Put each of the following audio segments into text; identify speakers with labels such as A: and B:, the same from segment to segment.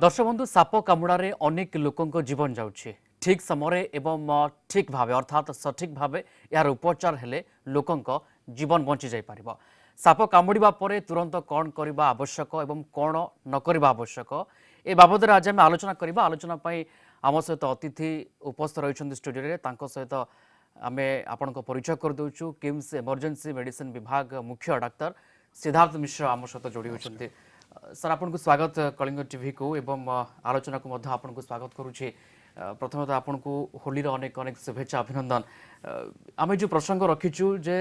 A: दर्शक बंधु साप कामुड़े अनेक लोकों जीवन जाऊँगी ठीक समय एवं ठीक भाव अर्थात सठिक भाव यार उपचार हेले लोकों जीवन बंची जाई पारिबो। साप कामुड़ा पर तुरंत कौन करबा आवश्यक एवं कौन न करबा आवश्यक ए बाबद आज आम आलोचना करबा। आलोचना पई आम सहित अतिथि उपस्थित रहिछन्ति स्टूडियो रे तांको सहित आमे आपनको परिचय कर दउछु। किम्स इमरजेंसी मेडिसिन विभाग मुख्य डाक्टर सिद्धार्थ मिश्र आम सहित जोड़ी होछन्ति। सर आपको स्वागत कलिंग टीवी को एवं आलोचना को मध्य आपको स्वागत करुच्ची। प्रथम आपन को होलीर अनेक अनेक शुभेच्छा अभिनंदन। आम जो प्रसंग रखीचु जे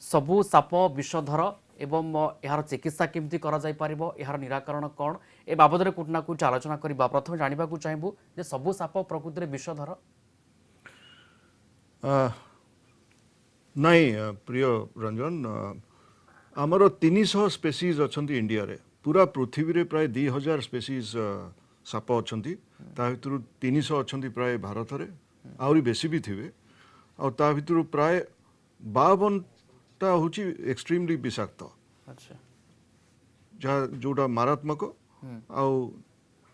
A: सबु साप विषधर एवं यार चिकित्सा केमती करा जाई पारिबो यार निराकरण कौन ए बाबद कुछ ना कुछ आलोचना करबा। प्रथम जानिबा को चाहबू जे सबु साप प्रकृति रे विषधर
B: नहीं प्रिय रंजन आमर 300 स्पेसीज अच्छी इंडिया रे पूरा पृथ्वी रे प्राय 2000 स्पेसीज साप अच्छा ता भितर 300 अच्छा प्राय भारत रे आहरी बेसी भी थे आ भितर प्राय 52टा हूँ एक्सट्रीमली विषाक्त।
A: अच्छा
B: जहाँ जोटा मारात्मक आउ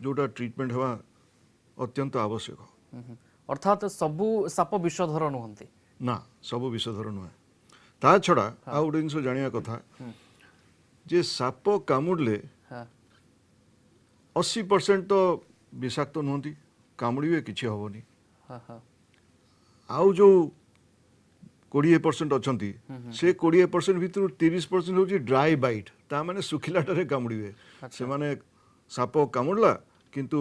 B: जोटा ट्रीटमेंट हवा अत्यंत आवश्यक।
A: अर्थात सबु साप विषधर नुहंती
B: ना सब विषधर नुहे ता छड़ा आ गोटे जिन जाना कथा जे साप कामुड़े 80% तो विषाक्त नुहति कामुड़े किसी हेनी आउ जो 20% अच्छा से 20% भितर 30% हूँ ड्राई बाइट ता माने सुखिलाटे कामुड़े से माने साप कामुड़ला किंतु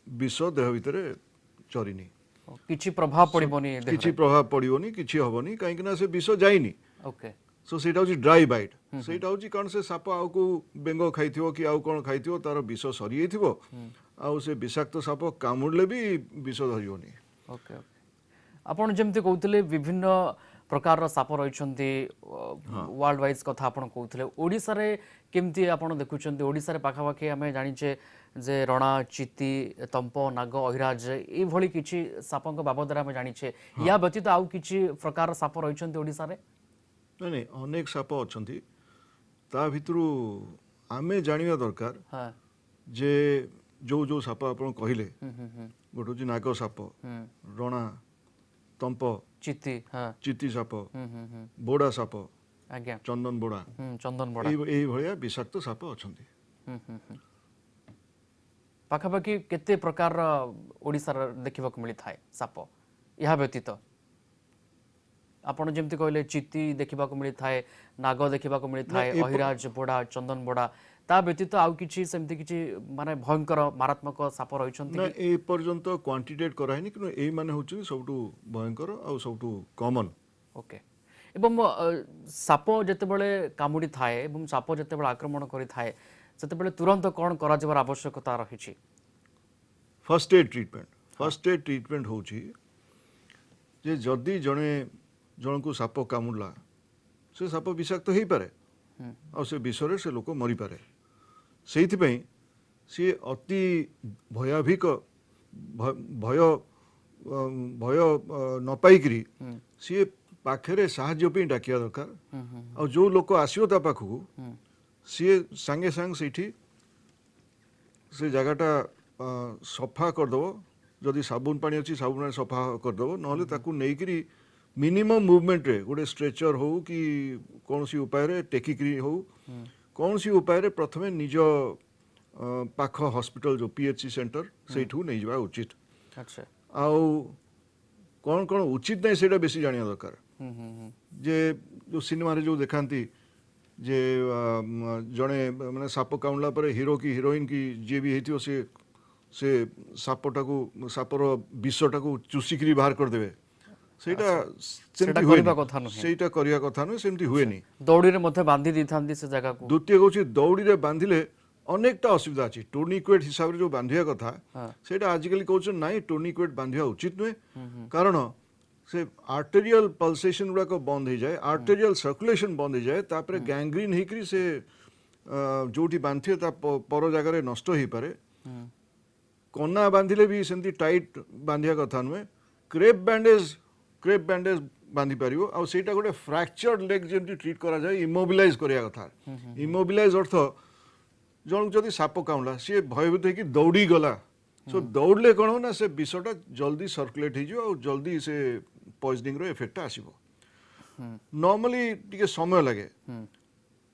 B: विष देह भितर चरिनी
A: किछि प्रभाव पड़िबोनी
B: किछि प्रभाव पड़िबोनी किछि हबोनी काहेकि ना से विष जाइनी।
A: ओके
B: सो सेटा होची ड्राई बाइट सेटा होची कौन से साप आउ को बेंग खाइथिबो कि आउ कोन खाइथिबो तार विष सरी जाइथिबो आउ से विषाक्त साप कामुड़ले भी विष धरिबोनी।
A: ओके ओके आपण जेमते कहउतले विभिन्न प्रकार रो साप रहिछन्ती वर्ल्ड वाइज कथा आपण कहउतले ओडिसा रे केमती आपण देखुछन्ती ओडिसा रे पाखा पाखे हमें जानिचे जे रणा चित्ती तंप नाग अहिराज ए भली किछि सापंक बाबद रे हमें जानिचे या व्यतीत आउ किछि प्रकार साप रहिछन्ती ओडिसा रे
B: नहीं नहीं अनेक साप अच्छी ता भितरु आमे जानिबा दरकार
A: हां
B: जे जो जो साप आपण कहिले गोटे होची नाग साप रणा तंप
A: चित्ती हां
B: चित्ती साप बोड़ा साप
A: आज्ञा
B: चंदन बोड़ा
A: चंदन बड़ा
B: एई भलिया विषाक्त साप अच्छी
A: पाखापाखि केते प्रकार ओडिसा देखा मिली थाए साप या व्यतीत आपण जेमती कहले चित्ती देखा मिली थाए नाग देखा मिली थाए अहिराज बोड़ा चंदन बोड़ा ता व्यतीत आउ किछि सेमती किछि माने भयंकर मारात्मक साप रहिछन्ती
B: ना ए पर्यंत क्वांटिटेट कराइनी कि एई माने होची सबटु भयंकर आ सबटु कॉमन।
A: ओके एवं साप जेतेबेले कामुड़ी थाए एवं साप जेतेबेले आक्रमण करि थाए सेतेबेले तुरंत कौन करा जबर आवश्यकता रहिछि।
B: फर्स्ट एड ट्रीटमेंट होची जे जदी जणे जन को साप कामुड़ला से साप विषाक्त हो पारे आ से विषरे से लोक मरी पारे से सी अति भयाभिक भय भय न पाइकरी सी पाखे साहाय्य पे डाकिया दरकार आ जो लोक आसियो ता पाखु सी सांगे सांग से जगहटा सफा करदेव जदि साबुन पानी अच्छी साबुन सफा करदेव ना ताकू नहीं मिनिमम मूवमेंट रे गोटे स्ट्रेचर हो कि कौन सी उपाय रे टेकिक्री हो कौन सी उपाय रे प्रथमे निज पाख हॉस्पिटल जो पीएचसी सेंटर सेठू नहीं जावा उचित।
A: अच्छा
B: आउ कौन कौन उचित नहीं सेटा बेसी जानिया दरकार जे जो सिनेमा रे जो देखांती जे जड़े माने साप कामुड़ला पर हीरो की हीरोइन की जे भी हेतियो से सापटा को सापर विषटा को चुसिकरी बाहर कर देबे सेटा सेमती
A: करिबा कथा नुहे
B: सेटा करिया कथा नु सेमती हुएनी।
A: दौड़ी रे मथे बांधी दिथांती से जगह को
B: द्वितीय कहूँ दौड़ी रे बांधिले अनेकटा असुविधा अच्छी टोर्निक्वेट हिसाब रे जो बांधिया कथा सेटा आजिकली कहउछ नाइ टोर्निक्वेट बांधिया उचित नुहे कारण से आर्टेरियल पल्सेशन गुड़ा को बंद हो जाए आर्टेरियल सर्कुलेशन बंद हो जाए तापर गैंग्रीन होकरी से जोटी बांधिए ता पर जगह नष्ट हो पारे कना बांधिले भी सेमती टाइट बांधिया कथा नुहे क्रेप बैंडेज बांधि पारिबो आ सेटा गोटे फ्रैक्चर्ड लेग जेमती ट्रीट करा जाए इमोबिलाइज करिया कथा इमोबिलाइज अर्थ ଜଣକୁ ଯଦି ସାପ କାମୁଡ଼ିଲା ସିଏ ଭୟଭୀତ ହେଇକି ଦୌଡ଼ି ଗଲା ସୋ ଦୌଡ଼ିଲେ କ'ଣ ହବ ନା ସେ ବିଷଟା ଜଲ୍ଦି ସର୍କୁଲେଟ୍ ହେଇଯିବ ଆଉ ଜଲ୍ଦି ସେ ପଏଜନିଂର ଏଫେକ୍ଟଟା ଆସିବ ନର୍ମାଲି ଟିକେ ସମୟ ଲାଗେ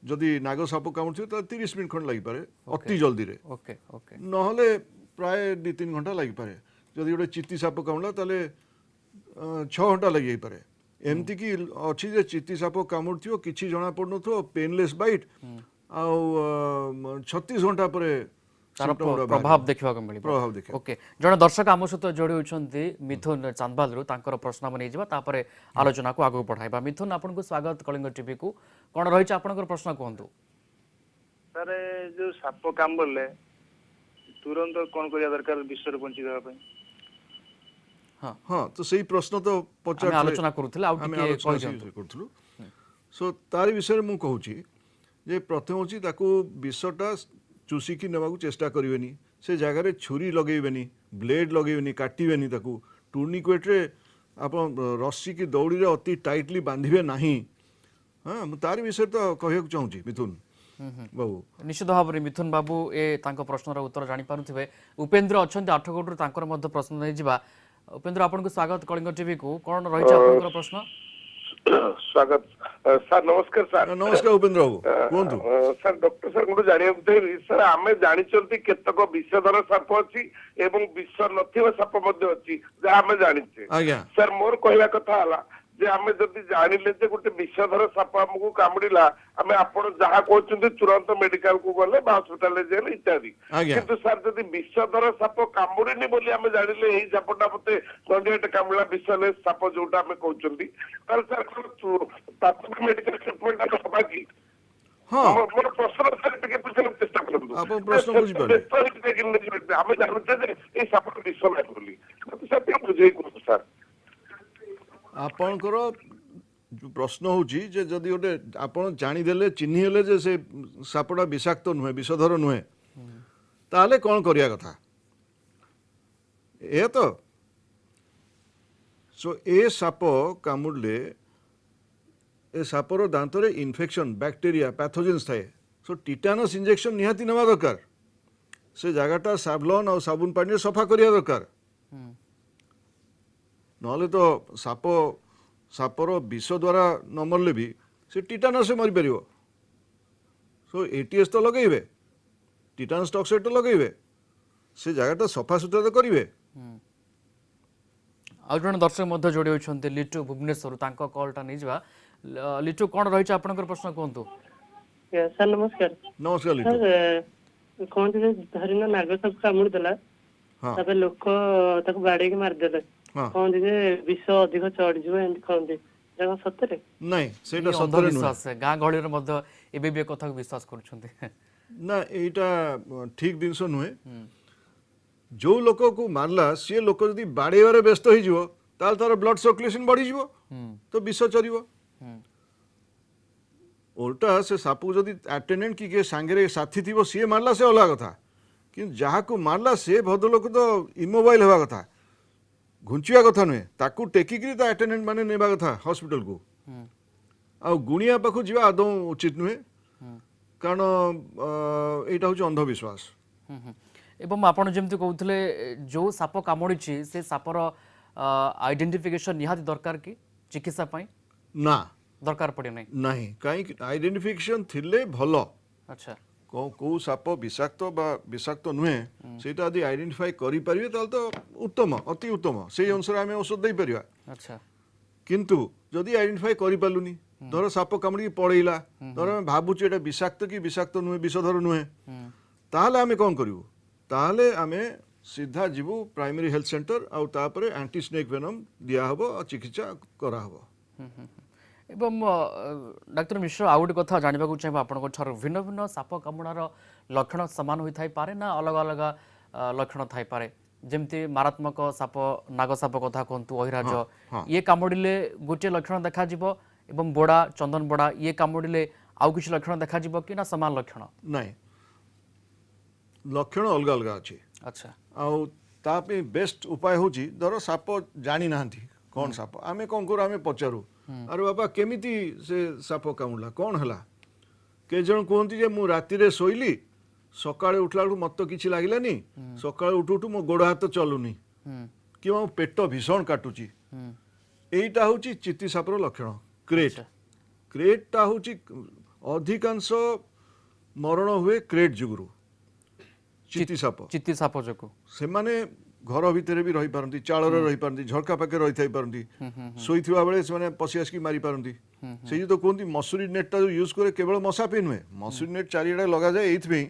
B: ଯଦି ନାଗ ସାପ କାମୁଡ଼ିଥିବ ତାହେଲେ 30 ମିନିଟ୍ ଖଣ୍ଡେ ଲାଗିପାରେ ଅତି ଜଲ୍ଦିରେ
A: ଓକେ ଓକେ
B: ନହେଲେ ପ୍ରାୟ 2-3 ଘଣ୍ଟା ଲାଗିପାରେ ଯଦି ଗୋଟେ ଚିତି ସାପ କାମୁଡ଼ିଲା ତାହେଲେ 6 ଘଣ୍ଟା ଲାଗିଯାଇପାରେ ଏମିତି କି ଅଛି ଯେ ଚିତି ସାପ କାମୁଡ଼ିଥିବ କିଛି ଜଣା ପଡ଼ୁନଥିବ ପେନଲେସ୍ ବାଇଟ୍ ଆଉ 36 ଘଣ୍ଟା ପରେ
A: ତାର
B: symptom ଗୁଡ଼ା
A: ପ୍ରଭାବ
B: ବାହାରିବ।
A: ଦେଖିବାକୁ ମିଳିବ
B: ପ୍ରଭାବ ଦେଖିବାକୁ।
A: ଓକେ ଜଣେ ଦର୍ଶକ ଆମ ସହିତ ଯୋଡ଼ି ହେଉଛନ୍ତି ମିଥୁନ ଚାନ୍ଦବାଲରୁ ତାଙ୍କର ପ୍ରଶ୍ନ ଆମେ ନେଇଯିବା ତାପରେ ଆଲୋଚନାକୁ ଆଗକୁ ବଢ଼ାଇବା ମିଥୁନ ଆପଣଙ୍କୁ ସ୍ୱାଗତ କଳିଙ୍ଗ ଟିଭିକୁ କ'ଣ ରହିଛି ଆପଣଙ୍କର ପ୍ରଶ୍ନ କୁହନ୍ତୁ
C: ସାର୍ ଯୋଉ ସାପ କାମୁଡ଼ିଲେ ତୁରନ୍ତ କ'ଣ କରିବା ଦରକାର ବିଷରେ ବଞ୍ଚିଦେବା ପାଇଁ?
B: ହଁ ତ ସେଇ ପ୍ରଶ୍ନ ତ
A: ଆମେ
B: ପଚାରୁଥିଲେ
A: ଆଲୋଚନା କରୁଥିଲେ ଆଉ
B: ଆମେ
A: ଟିକେ
B: ଆଲୋଚନା
A: କହିଦିଅନ୍ତୁ
B: କରୁଥିଲୁ ସୋ ତାରି ବିଷୟରେ ମୁଁ କହୁଛି ଯେ ପ୍ରଥମ ହେଉଛି ତାକୁ ବିଷଟା ଚୁଷିକି ନେବାକୁ ଚେଷ୍ଟା କରିବେନି ସେ ଜାଗାରେ ଛୁରୀ ଲଗେଇବେନି ବ୍ଲେଡ୍ ଲଗେଇବେନି କାଟିବେନି ତାକୁ ଟୁର୍ନିକ୍ୱେଟ୍ରେ ଆପଣ ରସିକି ଦଉଡ଼ିରେ ଅତି ଟାଇଟଲି ବାନ୍ଧିବେ ନାହିଁ ହଁ ମୁଁ ତାରି ବିଷୟରେ ତ କହିବାକୁ ଚାହୁଁଛି ମିଥୁନ ବାବୁ
A: ନିଶ୍ଚିତ ଭାବରେ ମିଥୁନ ବାବୁ ଏ ତାଙ୍କ ପ୍ରଶ୍ନର ଉତ୍ତର ଜାଣିପାରୁଥିବେ ଉପେନ୍ଦ୍ର ଅଛନ୍ତି ଆଠଗଡ଼ରୁ ତାଙ୍କର ମଧ୍ୟ ପ୍ରଶ୍ନ ନେଇଯିବା ଉପେନ୍ଦ୍ର ଆପଣଙ୍କୁ ସ୍ୱାଗତ କଳିଙ୍ଗ ଟିଭିକୁ କ'ଣ ରହିଛି ଆପଣଙ୍କର ପ୍ରଶ୍ନ
C: ସ୍ୱାଗତ ସାର୍ ନମସ୍କାର ସାର୍
B: ନମସ୍କାର ଉପେନ୍ଦ୍ର ବାବୁ କୁହନ୍ତୁ
C: ସାର୍ ଡକ୍ଟର ସାର୍ ଗୋଟେ ଜାଣିବାକୁ ଚାହିଁବି ସାର୍ ଆମେ ଜାଣିଛନ୍ତି କେତେକ ବିଷଧର ସାପ ଅଛି ଏବଂ ବିଷ ନଥିବା ସାପ ମଧ୍ୟ ଅଛି ଯାହା ଆମେ ଜାଣିଛେ
B: ଆଜ୍ଞା
C: ସାର୍ ମୋର କହିବା କଥା ହେଲା ଯେ ଆମେ ଯଦି ଜାଣିଲେ ଯେ ଗୋଟେ ବିଷଧର ସାପ ଆମକୁ କାମୁଡ଼ିଲା ଆମେ ଆପଣ ଯାହା କହୁଛନ୍ତି ତୁରନ୍ତ ମେଡିକାଲ କୁ ଗଲେ ବା ହସ୍ପିଟାଲରେ ଯାଇଲେ ଇତ୍ୟାଦି
B: ଆଜ୍ଞା
C: କିନ୍ତୁ ସାର୍ ଯଦି ବିଷଧର ସାପ କାମୁଡ଼ିନି ବୋଲି ଆମେ ଜାଣିଲେ ଏଇ ସାପଟା ମତେ ଗଣ୍ଡିଆଟେ କାମୁଡ଼ିଲା ବିଷଲେସ୍ ସାପ ଯୋଉଟା ଆମେ କହୁଛନ୍ତି ତାହେଲେ ସାର୍ ପ୍ରାଥମିକ ମେଡିକାଲ ଟ୍ରିଟମେଣ୍ଟ ଆମେ ହବା କି?
B: ହଁ
C: ମୋର ପ୍ରଶ୍ନ ସାର୍ ଟିକେ ବୁଝିବାକୁ ଚେଷ୍ଟା କରନ୍ତୁ
B: ଆପଣ ପ୍ରଶ୍ନ ବୁଝିପାରିଲେ
C: ଆମେ ଜାଣୁଛେ ଯେ ଏଇ ସାପଟା ବିଷ ନାହିଁ ବୋଲି ମତେ ସାର୍ ଟିକେ ବୁଝେଇ କୁହନ୍ତୁ ସାର୍।
B: ଆପଣଙ୍କର ପ୍ରଶ୍ନ ହେଉଛି ଯେ ଯଦି ଗୋଟେ ଆପଣ ଜାଣିଦେଲେ ଚିହ୍ନି ହେଲେ ଯେ ସେ ସାପଟା ବିଷାକ୍ତ ନୁହେଁ ବିଷଧର ନୁହେଁ ତାହେଲେ କ'ଣ କରିବା କଥା ଏଇଆ ତ ସୋ ଏ ସାପ କାମୁଡ଼ିଲେ ଏ ସାପର ଦାନ୍ତରେ ଇନଫେକ୍ସନ୍ ବ୍ୟାକ୍ଟେରିଆ ପାଥୋଜେନ୍ସ ଥାଏ ସୋ ଟିଟାନସ୍ ଇଞ୍ଜେକ୍ସନ୍ ନିହାତି ନେବା ଦରକାର ସେ ଜାଗାଟା ସାଭଲନ୍ ଆଉ ସାବୁନ ପାଣିରେ ସଫା କରିବା ଦରକାର ନହେଲେ ତ ସାପର ବିଷ ଦ୍ୱାରା ନ ମରିଲେ ବି ସେ ଟିଟାନସ୍ରେ ମରିପାରିବ ସୋ ATS ତ ଲଗେଇବେ ଟିଟାନସ୍ ଟକ୍ସାଇଡ୍ ତ ଲଗେଇବେ ସେ ଜାଗାଟା ସଫାସୁତୁରା ତ କରିବେ
A: ଆଉ ଜଣେ ଦର୍ଶକ ମଧ୍ୟ ଯୋଡ଼ି ହେଉଛନ୍ତି ଲିଟୁ ଭୁବନେଶ୍ୱରରୁ ତାଙ୍କ କଲ୍ଟା ନେଇଯିବା ଲିଟୁ କ'ଣ ରହିଛି ଆପଣଙ୍କର ପ୍ରଶ୍ନ କୁହନ୍ତୁ
D: ସାର୍ ନମସ୍କାର
B: ନମସ୍କାର ଲିଟୁ
D: ସାର୍ କହନ୍ତି ଯେ ଧରିନ ନାଗ ସାପ କାମୁଡ଼ିଦେଲା
B: ହଁ
D: ତାପରେ ଲୋକ ତାକୁ ବାଡେଇକି ମାରିଦେଲେ
B: ହଁ
D: କହନ୍ତି ଯେ ବିଷ ଅଧିକ ଚଢିଯିବ ଏମିତି କହନ୍ତି ଏଇଟା କଣ ସତରେ?
B: ନାଇଁ ସେଇଟା
A: ଇଏ
B: ସତରେ ନୁହେଁ
A: ଅନ୍ଧବିଶ୍ୱାସ ଗାଁ ଗହଳିରେ ମଧ୍ୟ ଏବେ ବି ଏ କଥାକୁ ବିଶ୍ୱାସ କରୁଛନ୍ତି
B: ନା ଏଇଟା ଠିକ୍ ଜିନିଷ ନୁହେଁ ଯେଉଁ ଲୋକକୁ ମାରିଲା ସିଏ ଲୋକ ଯଦି ବାଡ଼େଇବାରେ ବ୍ୟସ୍ତ ହେଇଯିବ ତାହେଲେ ତାର ବ୍ଲଡ୍ ସର୍କୁଲେସନ୍ ବଢ଼ିଯିବ ତ ବିଷ ଚରିବ ଓଲଟା ସେ ସାପକୁ ଯଦି ଆଟେଣ୍ଡେଣ୍ଟ କି କିଏ ସାଙ୍ଗରେ ସାଥୀ ଥିବ ସିଏ ମାରିଲା ସେ ଅଲଗା କଥା କିନ୍ତୁ ଯାହାକୁ ମାରିଲା ସେ ଭଦ୍ରଲୋକ ତ ଇମୋବାଇଲ୍ ହେବା କଥା ଘୁଞ୍ଚିବା କଥା ନୁହେଁ ତାକୁ ଟେକିକିରି ତା ଆଟେଣ୍ଡେଣ୍ଟ ମାନେ ନେବା କଥା ହସ୍ପିଟାଲକୁ ଆଉ ଗୁଣିଆ ପାଖକୁ ଯିବା ଆଦୌ ଉଚିତ ନୁହେଁ କାରଣ ଏଇଟା ହେଉଛି ଅନ୍ଧବିଶ୍ୱାସ
A: ଏବଂ ଆପଣ ଯେମିତି କହୁଥିଲେ ଯେଉଁ ସାପ କାମୁଡ଼ିଛି ସେ ସାପର ଆଇଡେଣ୍ଟିଫିକେସନ୍ ନିହାତି ଦରକାର କି ଚିକିତ୍ସା ପାଇଁ
B: ନା
A: ଦରକାର ପଡ଼େ ନାହିଁ
B: ନାହିଁ କାହିଁକି ଆଇଡେଣ୍ଟିଫିକେସନ୍ ଥିଲେ ଭଲ
A: ଆଚ୍ଛା
B: କେଉଁ ସାପ ବିଷାକ୍ତ ବା ବିଷାକ୍ତ ନୁହେଁ ସେଇଟା ଯଦି ଆଇଡେଣ୍ଟିଫାଇ କରିପାରିବେ ତାହେଲେ ତ ଉତ୍ତମ ଅତି ଉତ୍ତମ ସେଇ ଅନୁସାରେ ଆମେ ଔଷଧ ଦେଇପାରିବା
A: ଆଚ୍ଛା
B: କିନ୍ତୁ ଯଦି ଆଇଡେଣ୍ଟିଫାଇ କରିପାରିଲୁନି ଧର ସାପ କାମୁଡ଼ିକି ପଳେଇଲା ଧର ଆମେ ଭାବୁଛୁ ଏଇଟା ବିଷାକ୍ତ କି ବିଷାକ୍ତ ନୁହେଁ ବିଷଧର ନୁହେଁ ତାହେଲେ ଆମେ କ'ଣ କରିବୁ ତାହେଲେ ଆମେ ସିଧା ଯିବୁ ପ୍ରାଇମେରୀ ହେଲ୍ଥ ସେଣ୍ଟର ଆଉ ତାପରେ ଆଣ୍ଟି ସ୍ନେକ୍ ଭେନମ୍ ଦିଆହେବ ଆଉ ଚିକିତ୍ସା କରାହେବ
A: ଏବଂ ଡାକ୍ତର ମିଶ୍ର ଆଉ ଗୋଟେ କଥା ଜାଣିବାକୁ ଚାହିଁବା ଆପଣଙ୍କ ଠାରୁ ଭିନ୍ନ ଭିନ୍ନ ସାପ କାମୁଡ଼ାର ଲକ୍ଷଣ ସମାନ ହୋଇଥାଇପାରେ ନା ଅଲଗା ଅଲଗା ଲକ୍ଷଣ ଥାଇପାରେ ଯେମିତି ମାରାତ୍ମକ ସାପ ନାଗ ସାପ କଥା କୁହନ୍ତୁ ଅହିରାଜ ଇଏ କାମୁଡ଼ିଲେ ଗୋଟିଏ ଲକ୍ଷଣ ଦେଖାଯିବ ଏବଂ ବୋଡ଼ା ଚନ୍ଦନ ବୋଡ଼ା ଇଏ କାମୁଡ଼ିଲେ ଆଉ କିଛି ଲକ୍ଷଣ ଦେଖାଯିବ କି ନା ସମାନ ଲକ୍ଷଣ
B: ନାଇଁ ଲକ୍ଷଣ ଅଲଗା ଅଲଗା ଅଛି
A: ଆଚ୍ଛା
B: ଆଉ ତା ପାଇଁ ବେଷ୍ଟ ଉପାୟ ହେଉଛି ଧର ସାପ ଜାଣିନାହାନ୍ତି କ'ଣ ସାପ ଆମେ କ'ଣ କରୁ ଆମେ ପଚାରୁ ଆରେ ବାପା କେମିତି ସେ ସାପ କାମୁଡ଼ିଲା କ'ଣ ହେଲା କେତେ ଜଣ କୁହନ୍ତି ଯେ ମୁଁ ରାତିରେ ଶୋଇଲି सकाळे उठला बेलू मत तो किछि लागिलानी सकाळे उठु उठु मो गोड़ हाथ चलुनी कि मो पेट भीषण काटुची एईटा होची चित्ती सापर लक्षण क्रेट
A: अच्छा।
B: क्रेटटा होची अधिकांश मरण हुए क्रेट जुगुरु चित्ती साप
A: चित्ती साप जोगु
B: से माने घर भितर भी रही पारती चाल रही पारती झरका पाखे रही थाई पारती शोइथिबा बेले से माने पसी आसकी मारी पारती से जो कहती मसूरी नेटटा जो यूज करे केवल मशा पे नुहे मसूरी नेट चारिआडे लगा जाए एइथबे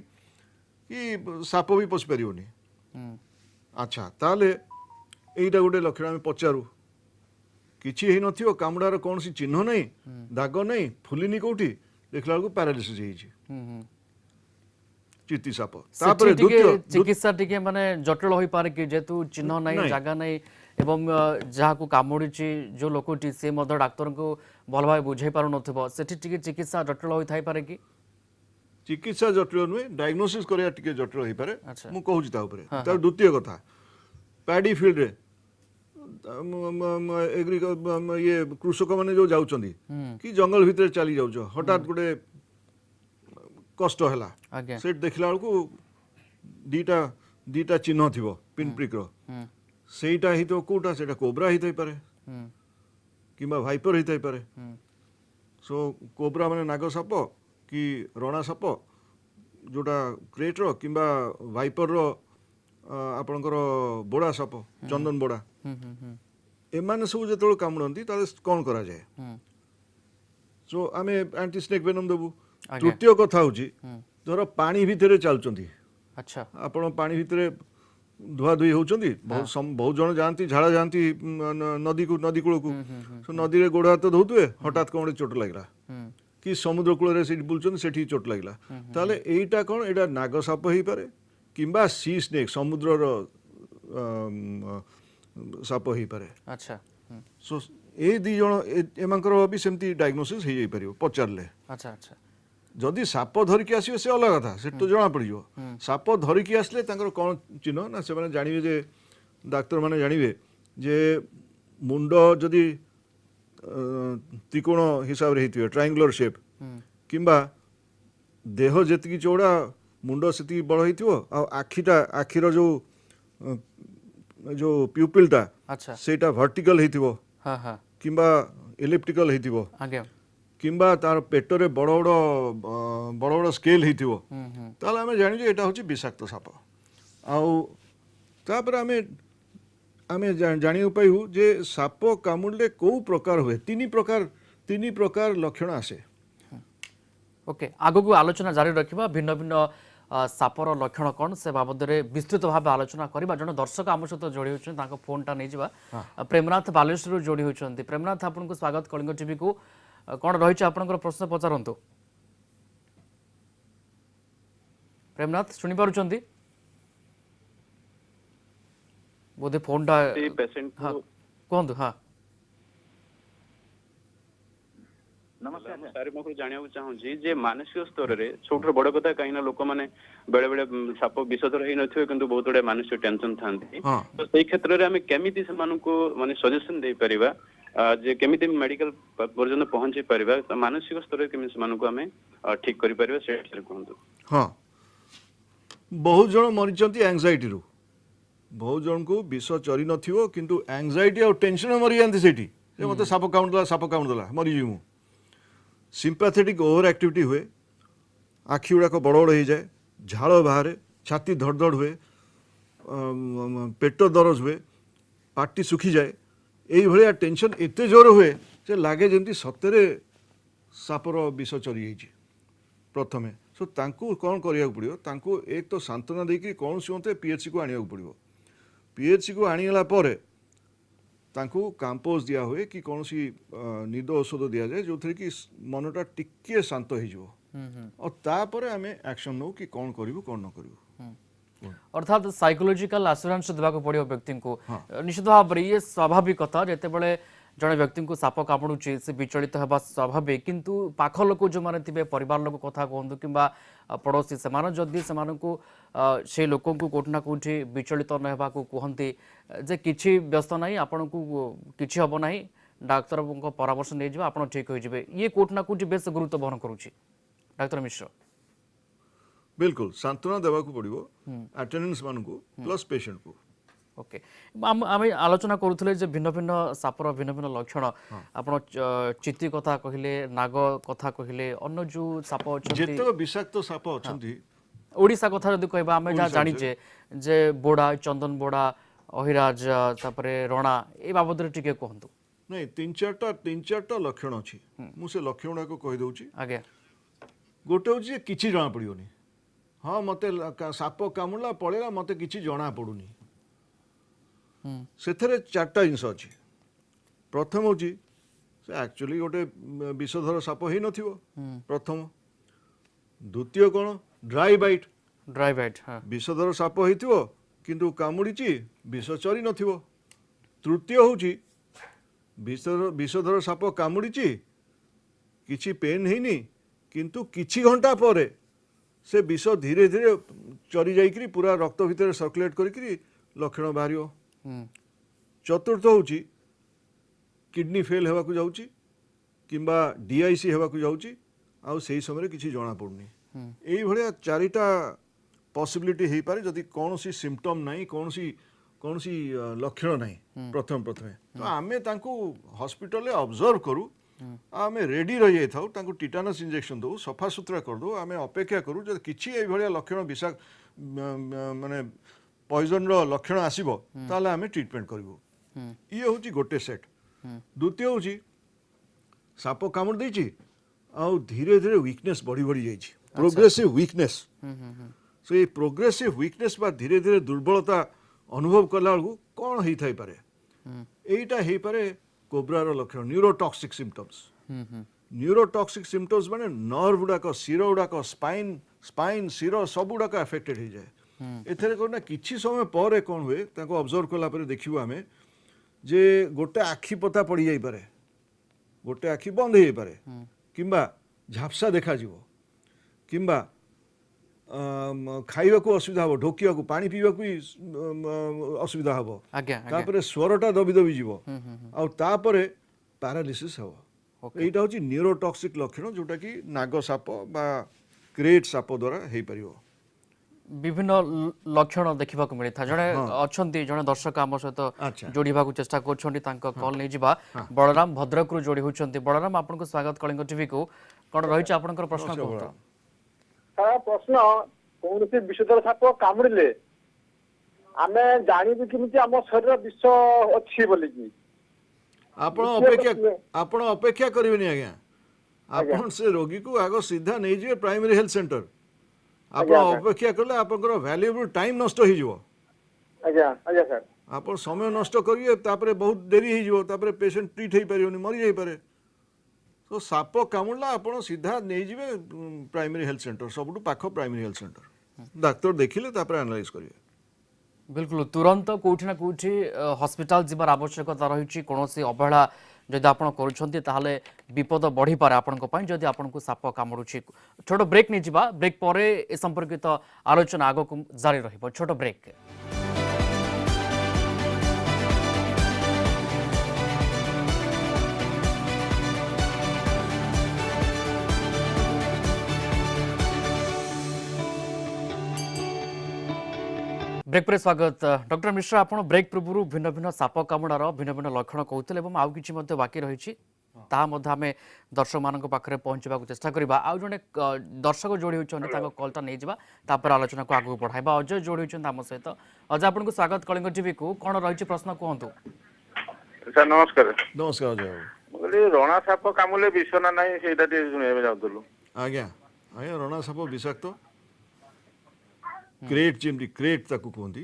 B: कि साप भी पशि पारिबनी अच्छा ताले एइटा गोटे लक्षण आम पचारू किछि हेई नथियो कामुडार कौनसी चिन्ह नहीं दाग नहीं फुलिनी कोठी देखला बेलକୁ पैरालिसिस ହେଇଛି चित्ती साप तापर द्वितीय
A: चिकित्सा टिके माने जटिल होई पारे कि जेतु चिन्ह नहीं
B: नहीं।
A: जागा नहीं एवं जहाँ को कामुड़ी जो लोकटी से मध्य डाक्तर को भल भाव बुझे पार नथिबो सेठी टिके चिकित्सा जटिल होई थाई पारे कि
B: चिकित्सा जटिल नुहे डायग्नोसिस करिया टिके जटिल होई पारे
A: अच्छा।
B: मु कहूची ता ऊपर तार द्वितीय कथा पैडी फील्ड रे ये कृषक माने जो जाउचंदी कि जंगल भितर चली जाउछ हठात गोटे कष्ट हैला
A: आज्ञा
B: से देखला बेलକୁ दीटा दीटा चिन्ह थिबो पिन प्रिक रो सेटा हितो कोटा सेटा कोबरा हितै पारे किंबा भाइपर हितै पारे सो कोबरा माने नाग साप कि रणा साप जोटा क्रेट रो किंबा भाइपर रो आपणकर बोड़ा साप चंदन बोड़ा एमाने सब जो कामुड़ती कौन करा जाए सो आम एंटी स्नेक वेनम देबू
A: आज्ञा।
B: तृतीय कथा हूँ धर पानी भितर चलुंट
A: अच्छा
B: आपण पानी भितर धुआ धुई होउचंदी बहुत जन जाती झाड़ा जाती नदी को नदी कूल को सो नदी रे गोड़ हाथ धोउथुए हठात कौन गोटे चोट लागला कि समुद्र कूल रे सेठी बुलचंदी सेठी चोट लागला ताले एईटा कोन एटा नाग साप हेई पारे किंबा सी स्नेक समुद्र रो साप हेई पारे
A: अच्छा
B: सो ए दी जन एमांकर भी सेमती डायग्नोसिस हेई जाई परियो पचारले
A: अच्छा अच्छा
B: जदि साप धरिकी आसो से अलग कथा से तो जना पड़ साप धरिकी आसले तांकर कौन चिन्ह ना से जानवे जे डाक्तर माने जानवे जे मुंड जदि त्रिकोण हिसाब रे हिथिबे ट्रायंगुलर शेप किंबा देह जेतिकी चौड़ा मुंड सेतिकी बड़ हिथिबो आ आखिटा आखिर जो जो प्यूपिलटा
A: अच्छा
B: सेटा वर्टिकल हिथिबो
A: हाँ हाँ
B: किंबा इलिप्टिकल हिथिबो
A: आज्ञा
B: किंबा तार पेटरे बड़ बड़ बड़ बड़ स्केल हिथिबो ताले आमे जानि जे एटा होची विषाक्त साप आउ तापर आमे जानि उपायु जे साप कामुडले को प्रकार हुए तीन प्रकार लक्षण आसे
A: ओके आगो को आलोचना जारी रखिबा भिन्न भिन्न सापर लक्षण कौन से बाबद विस्तृत भाव आलोचना करबा जन दर्शक आम सहित जोड़ी होछन ताको फोन टा नै जिबा प्रेमनाथ बालेश्वर जोड़ी होछन प्रेमनाथ आपन को स्वागत कलिंग टीवी को कौन रही आपनकर प्रश्न पचारंतु प्रेमनाथ सुनि पारुचंती बोधे फोन टा
E: पेशेंट
A: हाँ कहतु हाँ
E: नमस्कार सारी मुझे जानवा चाहूँगी जे मानसिक स्तर में सब बड़ कथा कहीं लोक मैंने बेले बेले साप विषधर हो नथिबे किंतु बहुत गुड़े मानसिक टेंशन था तो से क्षेत्र में आम केमी से माने सजेशन दे परिबा जे केमिति मेडिकल पर्यंत पहुंची परिबा मानसिक स्तर केमी से आम ठीक करि परिबा से कहंतु
B: हाँ बहुत जन मरीचंती एंजाइटी रू बहुत जन को विष चरी नथिबो किंतु एंजाइटी और टेंशन मरी जानती सेठी जे मते साप काउंटला मरी जीमु सिंपैथेटिक ओवर एक्टिविटी हुए आखि गुड़ाक बड़ बड़ हो जाए झाड़ बाहर छाती धड़धड़ हुए पेट दरज हुए पार्टी सुखी जाए यही भाया टेंशन एते जोर हुए जे लागे जमी सतरे सापर विष चरी होती प्रथमे सो तांकु कौन करिया पड़ियो तांकु एक तो सांत्वना देकी कौन सी मते पीएचसी को आनिया पड़ियो पीएचसी को आनिगला परे तांकु कांपोज दिया हुए कि कौन सी निद औषध दिया जाए जो थी कि मनटा टिके शांत हो और तापर आम एक्शन नौ कि कौन करूँ कौन न करूँ
A: अर्थात साइकोलॉजिकल आश्योरेंस देवाक पड़ो व्यक्ति को निश्चित भाव में ये स्वाभाविक कथा जिते बड़े जड़े व्यक्ति को साप कामुड़ुची से विचलित होगा स्वाभाविक किंतु पाख लोक जो मैंने थे परिवार लोक कथा कहतु कि पड़ोसी से जदि से लोक को कोटि ना कोठी विचलित न होगा कहते जे किछि व्यस्त ना आपण को किछि हम ना डाक्तर परामर्श नहीं जावा आप ठीक हो ये कोटि ना कोठी बेस गुरुत्व बहन करुच्ची डाक्तर मिश्र
B: बिल्कुल सांत्वना देवाक पड़ो अटेंडेंस मान को प्लस पेशेंट को
A: ओके आम आलोचना करूले जे भिन्न भिन्न सापर भिन्न भिन्न लक्षण आपण चित्ती कथा कहले नाग कथा कहले अन्य जो साप अच्छा
B: जितक विषाक्त साप अच्छा
A: ओडिशा कथा जदि कहबा आमे जहाँ जानिचे जे बोड़ा चंदन बोड़ा अहिराज तापरे रणा ए बाबद टिके कहतु
B: नहीं तीन चार्टा लक्षण अच्छी मुझे लक्षण गुड़ाक कहीदे
A: आगे
B: गोटे हूँ किसी जना पड़ोनी हाँ मत साप कामुड़ा पड़ेगा मत कि जना पड़ूनी से चार्टा जिनस अच्छी प्रथम हूँ एक्चुअली गोटे विषधर साप हो न प्रथम द्वितीय कौन ड्राई बाइट विषधर साप हो किंतु कामुड़ी विष चरी न तृतीय हूँ विषधर साप कामुड़ी किछि पेन है किंतु किछि घंटा पर से विष धीरे धीरे चरी जाइकरी पूरा रक्त भितर सर्कुलेट करी लक्षण बाहर चतुर्थ हूँ किडनी फेल होगा जाऊँगी किंबा डीआईसी होगा जाऊँगी आउ से समय किसी जना पड़ुनी यही भाया चारिटा पॉसिबिलिटी हो पारे जदि कौन सी सिम्पटम नहीं कौन सी लक्षण नहीं प्रथम तो आमे तांको हॉस्पिटल में ऑब्जर्व करूँ आम रेडी रही जाइए तांको टिटानस इंजेक्शन दो सफा सुतरा कर दो आम अपेक्षा करूँ जब किसी ये लक्षण विषाक्त माने पॉइजन रो लक्षण आसीबो ताले आमे ट्रीटमेंट करिवो ये होची गोटे सेट द्वितीय होची साप कामुड़ देछि आउ धीरे धीरे वीकनेस बढ़ी बढ़ी जाइछि प्रोग्रेसिव वीकनेस सो ये प्रोग्रेसिव वीकनेस बा धीरे धीरे दुर्बलता अनुभव कला बेलू कौन होई थाई पारे एटा हेई पारे कोब्रा रो लक्षण न्यूरोटॉक्सिक सिम्पटम्स माने नर्व गुडाक शिरो गुडाक स्पाइन शिरो सब गुडाक अफेक्टेड हो जाए एथरे कोना किछि समय पर कौन हुए ताको ऑब्जर्व कला पर देखिबो आमे जे गोटे आखि पता पड़ी जाई पारे गोटे आखि बंद हो पारे किंबा झापसा देखा जीवो किंबा खाइबा को असुविधा हो ढोकिया को पानी पीवा को असुविधा हो तापरे स्वरटा दबी दबी जीवो आ तापरे पैरालिसिस हो एटा होची न्यूरोटॉक्सिक लक्षण जोटा कि नाग साप बा क्रेट साप द्वारा हेई परिबो
A: विभिन्न लक्षण देखा मिली था जड़े अच्छा जड़े दर्शक आम सहित जोड़ा चेष्टा कर कल नहीं जा बलराम भद्रक जोड़ी होती बलराम आपको स्वागत कलिंग टीवी को कौन रही आप प्रश्न
F: प्रश्न कौन से विषधर साप कामुड़े आम जानबू केमी आम शरीर विष अच्छी बोलिकी
B: आपण अपेक्षा करेंगे आज्ञा आपण से रोगी को आग सीधा नहीं जाए प्राइमरी हेल्थ सेंटर आप अपेक्षा कले आप वैल्यूएबल टाइम नष्ट हो आप समय नष्ट करेंगे बहुत देरी हो पेशेंट ट्रीट हो पारे मरी जाई पारे तो साप कामुड़ा आप सीधा नहीं जाए प्राइमरी हेल्थ सेंटर सब पाख प्राइमरी हेल्थ सेंटर डाक्तर देखिले एनालाइज करेंगे
A: बिल्कुल तुरंत कौटी ना कौटी हॉस्पिटल जीवार आवश्यकता रही कौन अवहेला जदि आप कर विपद बढ़ी पारे आपण जदि आपको साप कामुड़ी छोट ब्रेक नहीं जा ब्रेक पर ए संपर्कित आलोचना आग को जारी रही छोट ब्रेक ब्रेक पर स्वागत डॉक्टर मिश्रा आप ब्रेक पूर्व भिन्न भिन्न साप कामुड़ार भिन्न भिन्न लक्षण कहते आउ कि बाकी रही आम दर्शक मान पाखे पहुँचा चेष्टा करवा आउ जड़े दर्शक जोड़ी होती कलटा नहीं जापर आलोचना को आगे बढ़ावा अजय जोड़ी होती आम सहित अजय आपको स्वागत कलिंग टीवी को कौन रही प्रश्न कहतु
C: सर नमस्कार
B: नमस्कार अजय
C: रणा साप कामुले विष ना नहीं शुणा
B: आज्ञा आज्ञा रणा साप विषाक्त क्रेट जेमती क्रेट ताकू कहती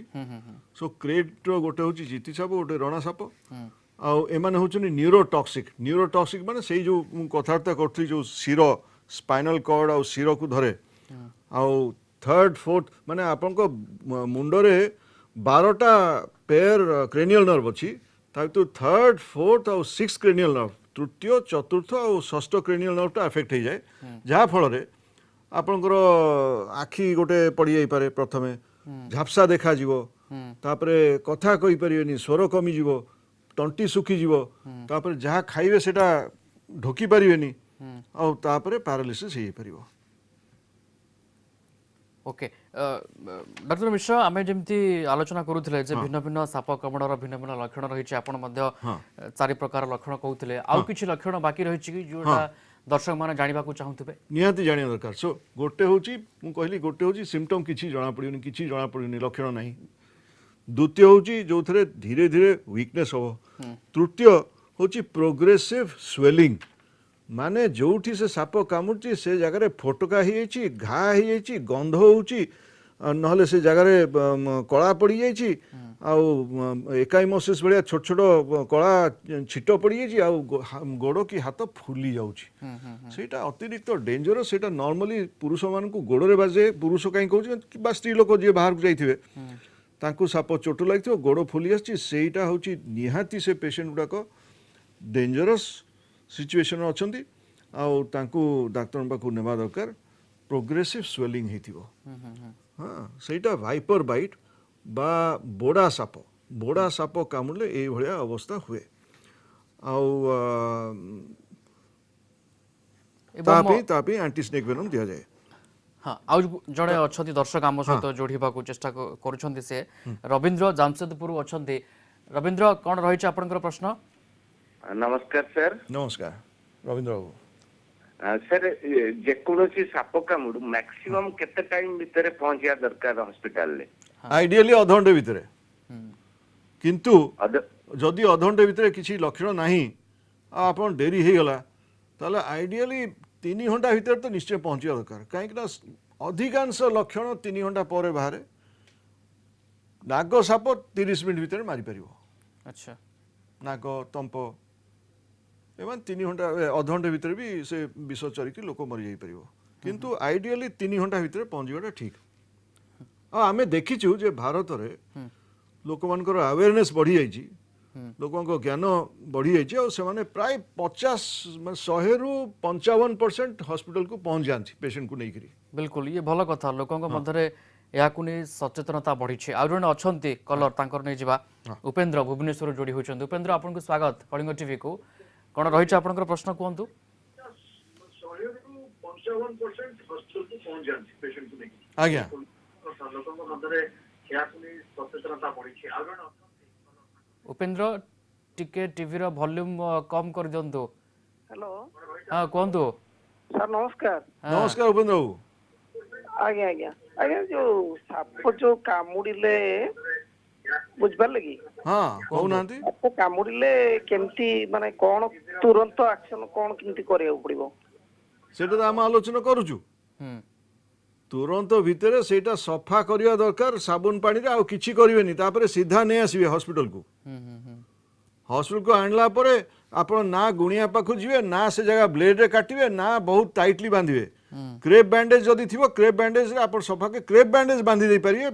B: सो क्रेट गोटे हूँ जीती साप गोटे रणा साप आने हूँ न्यूरोटॉक्सिक माने से जो कथबार्ता करी जो शिर स्पाइनल कॉर्ड आ शिर को धरे आउ थर्ड फोर्थ माने आपण मुंडरे 12टा पेयर क्रेनियल नर्व अच्छी तो थर्ड फोर्थ आउ 6 क्रेनियल नर्व तृतीय चतुर्थ और षष्ठ क्रेनियल नर्वटा अफेक्ट हो जाए जहाँ फल आपणकर आखि गोटे पड़ जाई पारे प्रथमे झापसा देखा जीवो तापरे कथा कहि परिबेनी स्वर कमी जीवो तंटी सुखी जीवो तापरे जहाँ खाइबे सेटा ढोकी परिबेनी आ तापरे पैरालिसिस हे परिबो
A: ओके डॉक्टर मिश्र आम जमी आलोचना करूले भिन्न भिन्न साप कामुड़ार भिन्न भिन्न लक्षण रही चारि प्रकार लक्षण कहते आउ कि लक्षण बाकी रही कि जोटा दर्शक मैंने जानवा चाहूबे
B: निहाती जाना दरकार सो गोटे हूँ कहली गोटे हूँ सिम्पटम किसी जना पड़े किसी जना पड़े लक्षण ना द्वितीय हूँ जो धीरे धीरे वीकनेस हम तृतीय हूँ प्रोग्रेसिव स्वेलिंग माने जोठी से साप कामुड़ी से जगह फोटका हो घा हो गंध हो से जगह कला पड़ जाइए एकाइमोसिस भाया छोट छोट कला छिट पड़ जाइए गोड़ कि हाथ फुली जाटा अतिरिक्त डेंजरस से नॉर्मली पुरुष मान गोड़े बाजे पुरुष कहीं कह स्त्री लोक जी बाहर को जाइए साप चोट लगी गोड़ फुली आईटा हूँ निहाती से पेसेंट गुड़ाक डेंजरस सिचुएशन अच्छी डाक्तर पाक नेवा दरकार प्रोग्रेसिव स्वेलिंग हाँ सेटा वाइपर बाइट बा बोड़ा साप कामुड़े ये भाया अवस्था हुए एंटी स्नेक वेनम दि जाए
A: हाँ आउ जड़े अच्छा दर्शक आम सहित जोड़ा चेष्टा कर रवींद्र जामशेदपुर अच्छा रवींद्र कौन रही आपंकर प्रश्न
C: नमस्कार सर
B: नमस्कार रवींद्र बाबू
C: सर जेकोसी साप कामुड़ मैक्सिमम केते टाइम भितर पहुंचा दरकार हॉस्पिटल ले
B: आइडियली अधघंटे भितर किंतु जदि अधघंटे भितर किसी लक्षण नहीं आप डेरी हो गला ताले आइडियली 3 घंटा भितर तो निश्चय पहुंचा दरकार कहीं अधिकांश लक्षण 3 घंटा पर बाहर नाग साप 30 मिनट भितर मारी पार
A: अच्छा
B: नाग तंप एवं 3 घंटा अधघंटे भितर भी से विष चरिकी लोक मरी जाई परिबो किंतु आइडियली 3 घंटा भितर पहुंचवाटा ठीक आमे देखिचु जे भारत रे लोक मानकर अवेयरनेस बढ़ी जाइछि लोक ज्ञान बढ़ी जाइछि और से माने प्राय 50 100 रु 55% हॉस्पिटल को पहुंच जांती पेशेंट को नहीं करी
A: बिल्कुल ये भल कथा लोकों मध्य या सचेतनता बढ़ी आउ जन अच्छा कलर तांकर नहीं जावा उपेंद्र भुवनेश्वर जोड़ी होती उपेंद्र आपको स्वागत कलिंग टीवी को कौन रही आपंकर प्रश्न कहतु
B: आज्ञा
A: उपेंद्र टिके टीवी रो वॉल्यूम कम कर दियंतु
F: हेलो
A: हाँ कहतु
F: सर नमस्कार
B: नमस्कार उपेंद्र बाबू
F: आज्ञा आज्ञा आज्ञा जो साप जो कामुड़िले बुझिपार लगी
B: हाँ कहूनांती
F: साप कामुड़िले केमती माने कौन तुरंत एक्शन कौन केमती करिया पड़िबो
B: सेटा तो आम आलोचना करूचु तुरंत भितर सेटा सफा करिया दरकार साबुन पानी रे आ किछि करिवेनी तापरे सीधा नै आसीबे हॉस्पिटल को हॉस्पिटल को आणला परे आपण ना गुणिया पाखु जिवे ना से जगह ब्लेड रे काटिवे ना बहुत टाइटली बांधिवे क्रेप बैंडेज जदि थिबो क्रेप बैंडेज रे आपण सफा के क्रेप बैंडेज बांधि दे परिए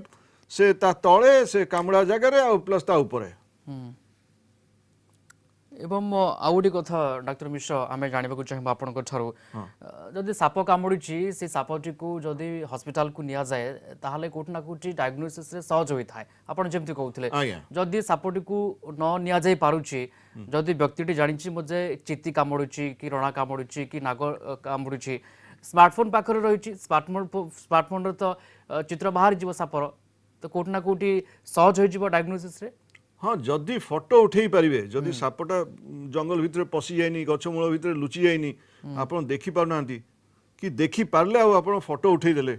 B: से ता तळे से कामड़ा जगह रे आ प्लस ता ऊपर
A: एवं आउ गोटे कथा डाक्टर मिश्र आम जानवा चाहूँ आपण जदि साप कामुड़ी से सापटी को जदि हॉस्पिटल को निया जाए ताहले कोट ना कोटी डायग्नोसिस रे सहज होता है आपण जेमती कहते जदि सापटी को न निया जाई पारुची जदि व्यक्तिटी जानी मुझे चित्ती कामुड़ी कि रणा कामुड़ी कि नाग कामुड़ी स्मार्टफोन पाखरे रही स्मार्टफोन तो चित्र बाहर जीव सापर तो कोट ना कोटी सहज हो डायग्नोसिस रे
B: हाँ जदि फोटो उठे पारे जदि सापटा जंगल भितर पशि जाइनी गछमूल भितर लुचि जाइनी आपण देखि पारना कि देखि पारले आप फोटो उठे देले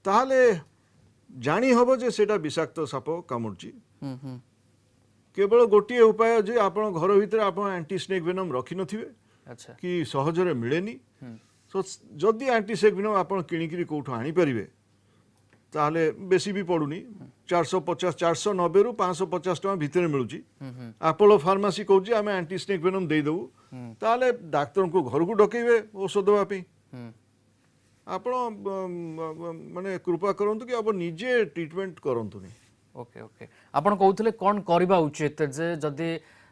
B: ताहले जानी हबो जे सेटा विषाक्त साप कामुड़ची केवल गोटे उपाय जे आपण घर भितर आपण एंटी स्नेक वेनम रखि नथिबे
A: अच्छा
B: कि सहजरे मिलेनी सो जदि एंटी स्नेक वेनम आपण किणिकरी कोठो आनी परिबे ताहले बेसी भी पड़ुनी 450 490 रु 550 टका भितर मिलुची अपोलो फार्मेसी कहूँ आम एंटी स्नेक वेनम दे देबू ताहले डाक्तर को घर को डकेबे औषध देवाई आपण माने कृपा करंतु कि आप निजे ट्रीटमेंट करंतुनी
A: ओके ओके आपण कहउथले कोन करबा उचित जे जदि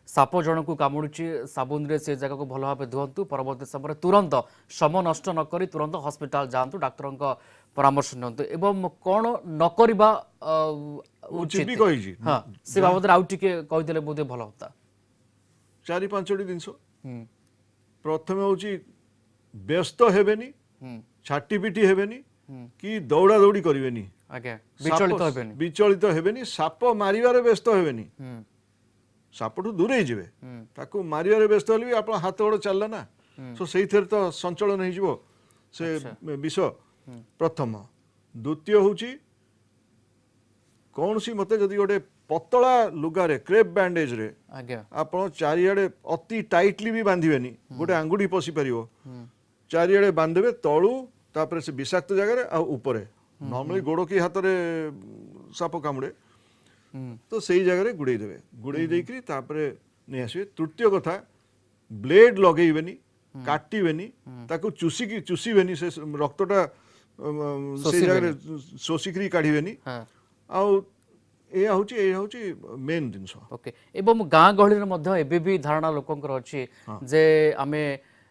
A: साप जन को कामुड़ी साबुन रे से जगह को भल भाव धुंतु परवर्ती समय तुरंत समय नष्ट न करी तुरंत हॉस्पिटल जातु डाक्तर परामर्श नियंतु एवं कौन न करबा उचित हाँ से बाबद आउ टिके कहिदेले बोधे भल होता
B: 4-5 जिनस प्रथम हूँ व्यस्त हेबेनी छाटी पिटी हेबेनी कि दौड़ा दौड़ी करेनि
A: आज्ञा विचलित हेबेनी
B: विचलित हेबेनि साप मारिबारे व्यस्त हेबेनि सापठू दूरे जिवे ताकू मारिबारे व्यस्त हेले भी आप हाथ गोड़ चलला ना सो से तो संचलन हो से विष प्रथम द्वितीय हूँ कौन सी मते जदि गोटे पतला लुगारे क्रेप बैंडेज रे
A: आज्ञा
B: आपण चारिआडे अति टाइटली भी बांधिबेनी गोटे आंगुठी पशि पारिबो चारिआडे बांधबे तळू तापर से विषाक्त जगह आ ऊपरे नॉर्मली गोड़ की हाथ रे साप कामुड़े तो सही जगह गुड़े देवे गुड़े देकरी तापरे नहीं आसबे तृतीय कथा ब्लेड लगेइबेनी काटिबेनी ताकू चुसीबेनी से रक्तटा से जगह शोषिकरी काढ़िबेनी आउ ए हूँ मेन जिनस
A: ओके एवं गाँ गहली मध्ये एबे भी धारणा लोकंकर अछि जे आमे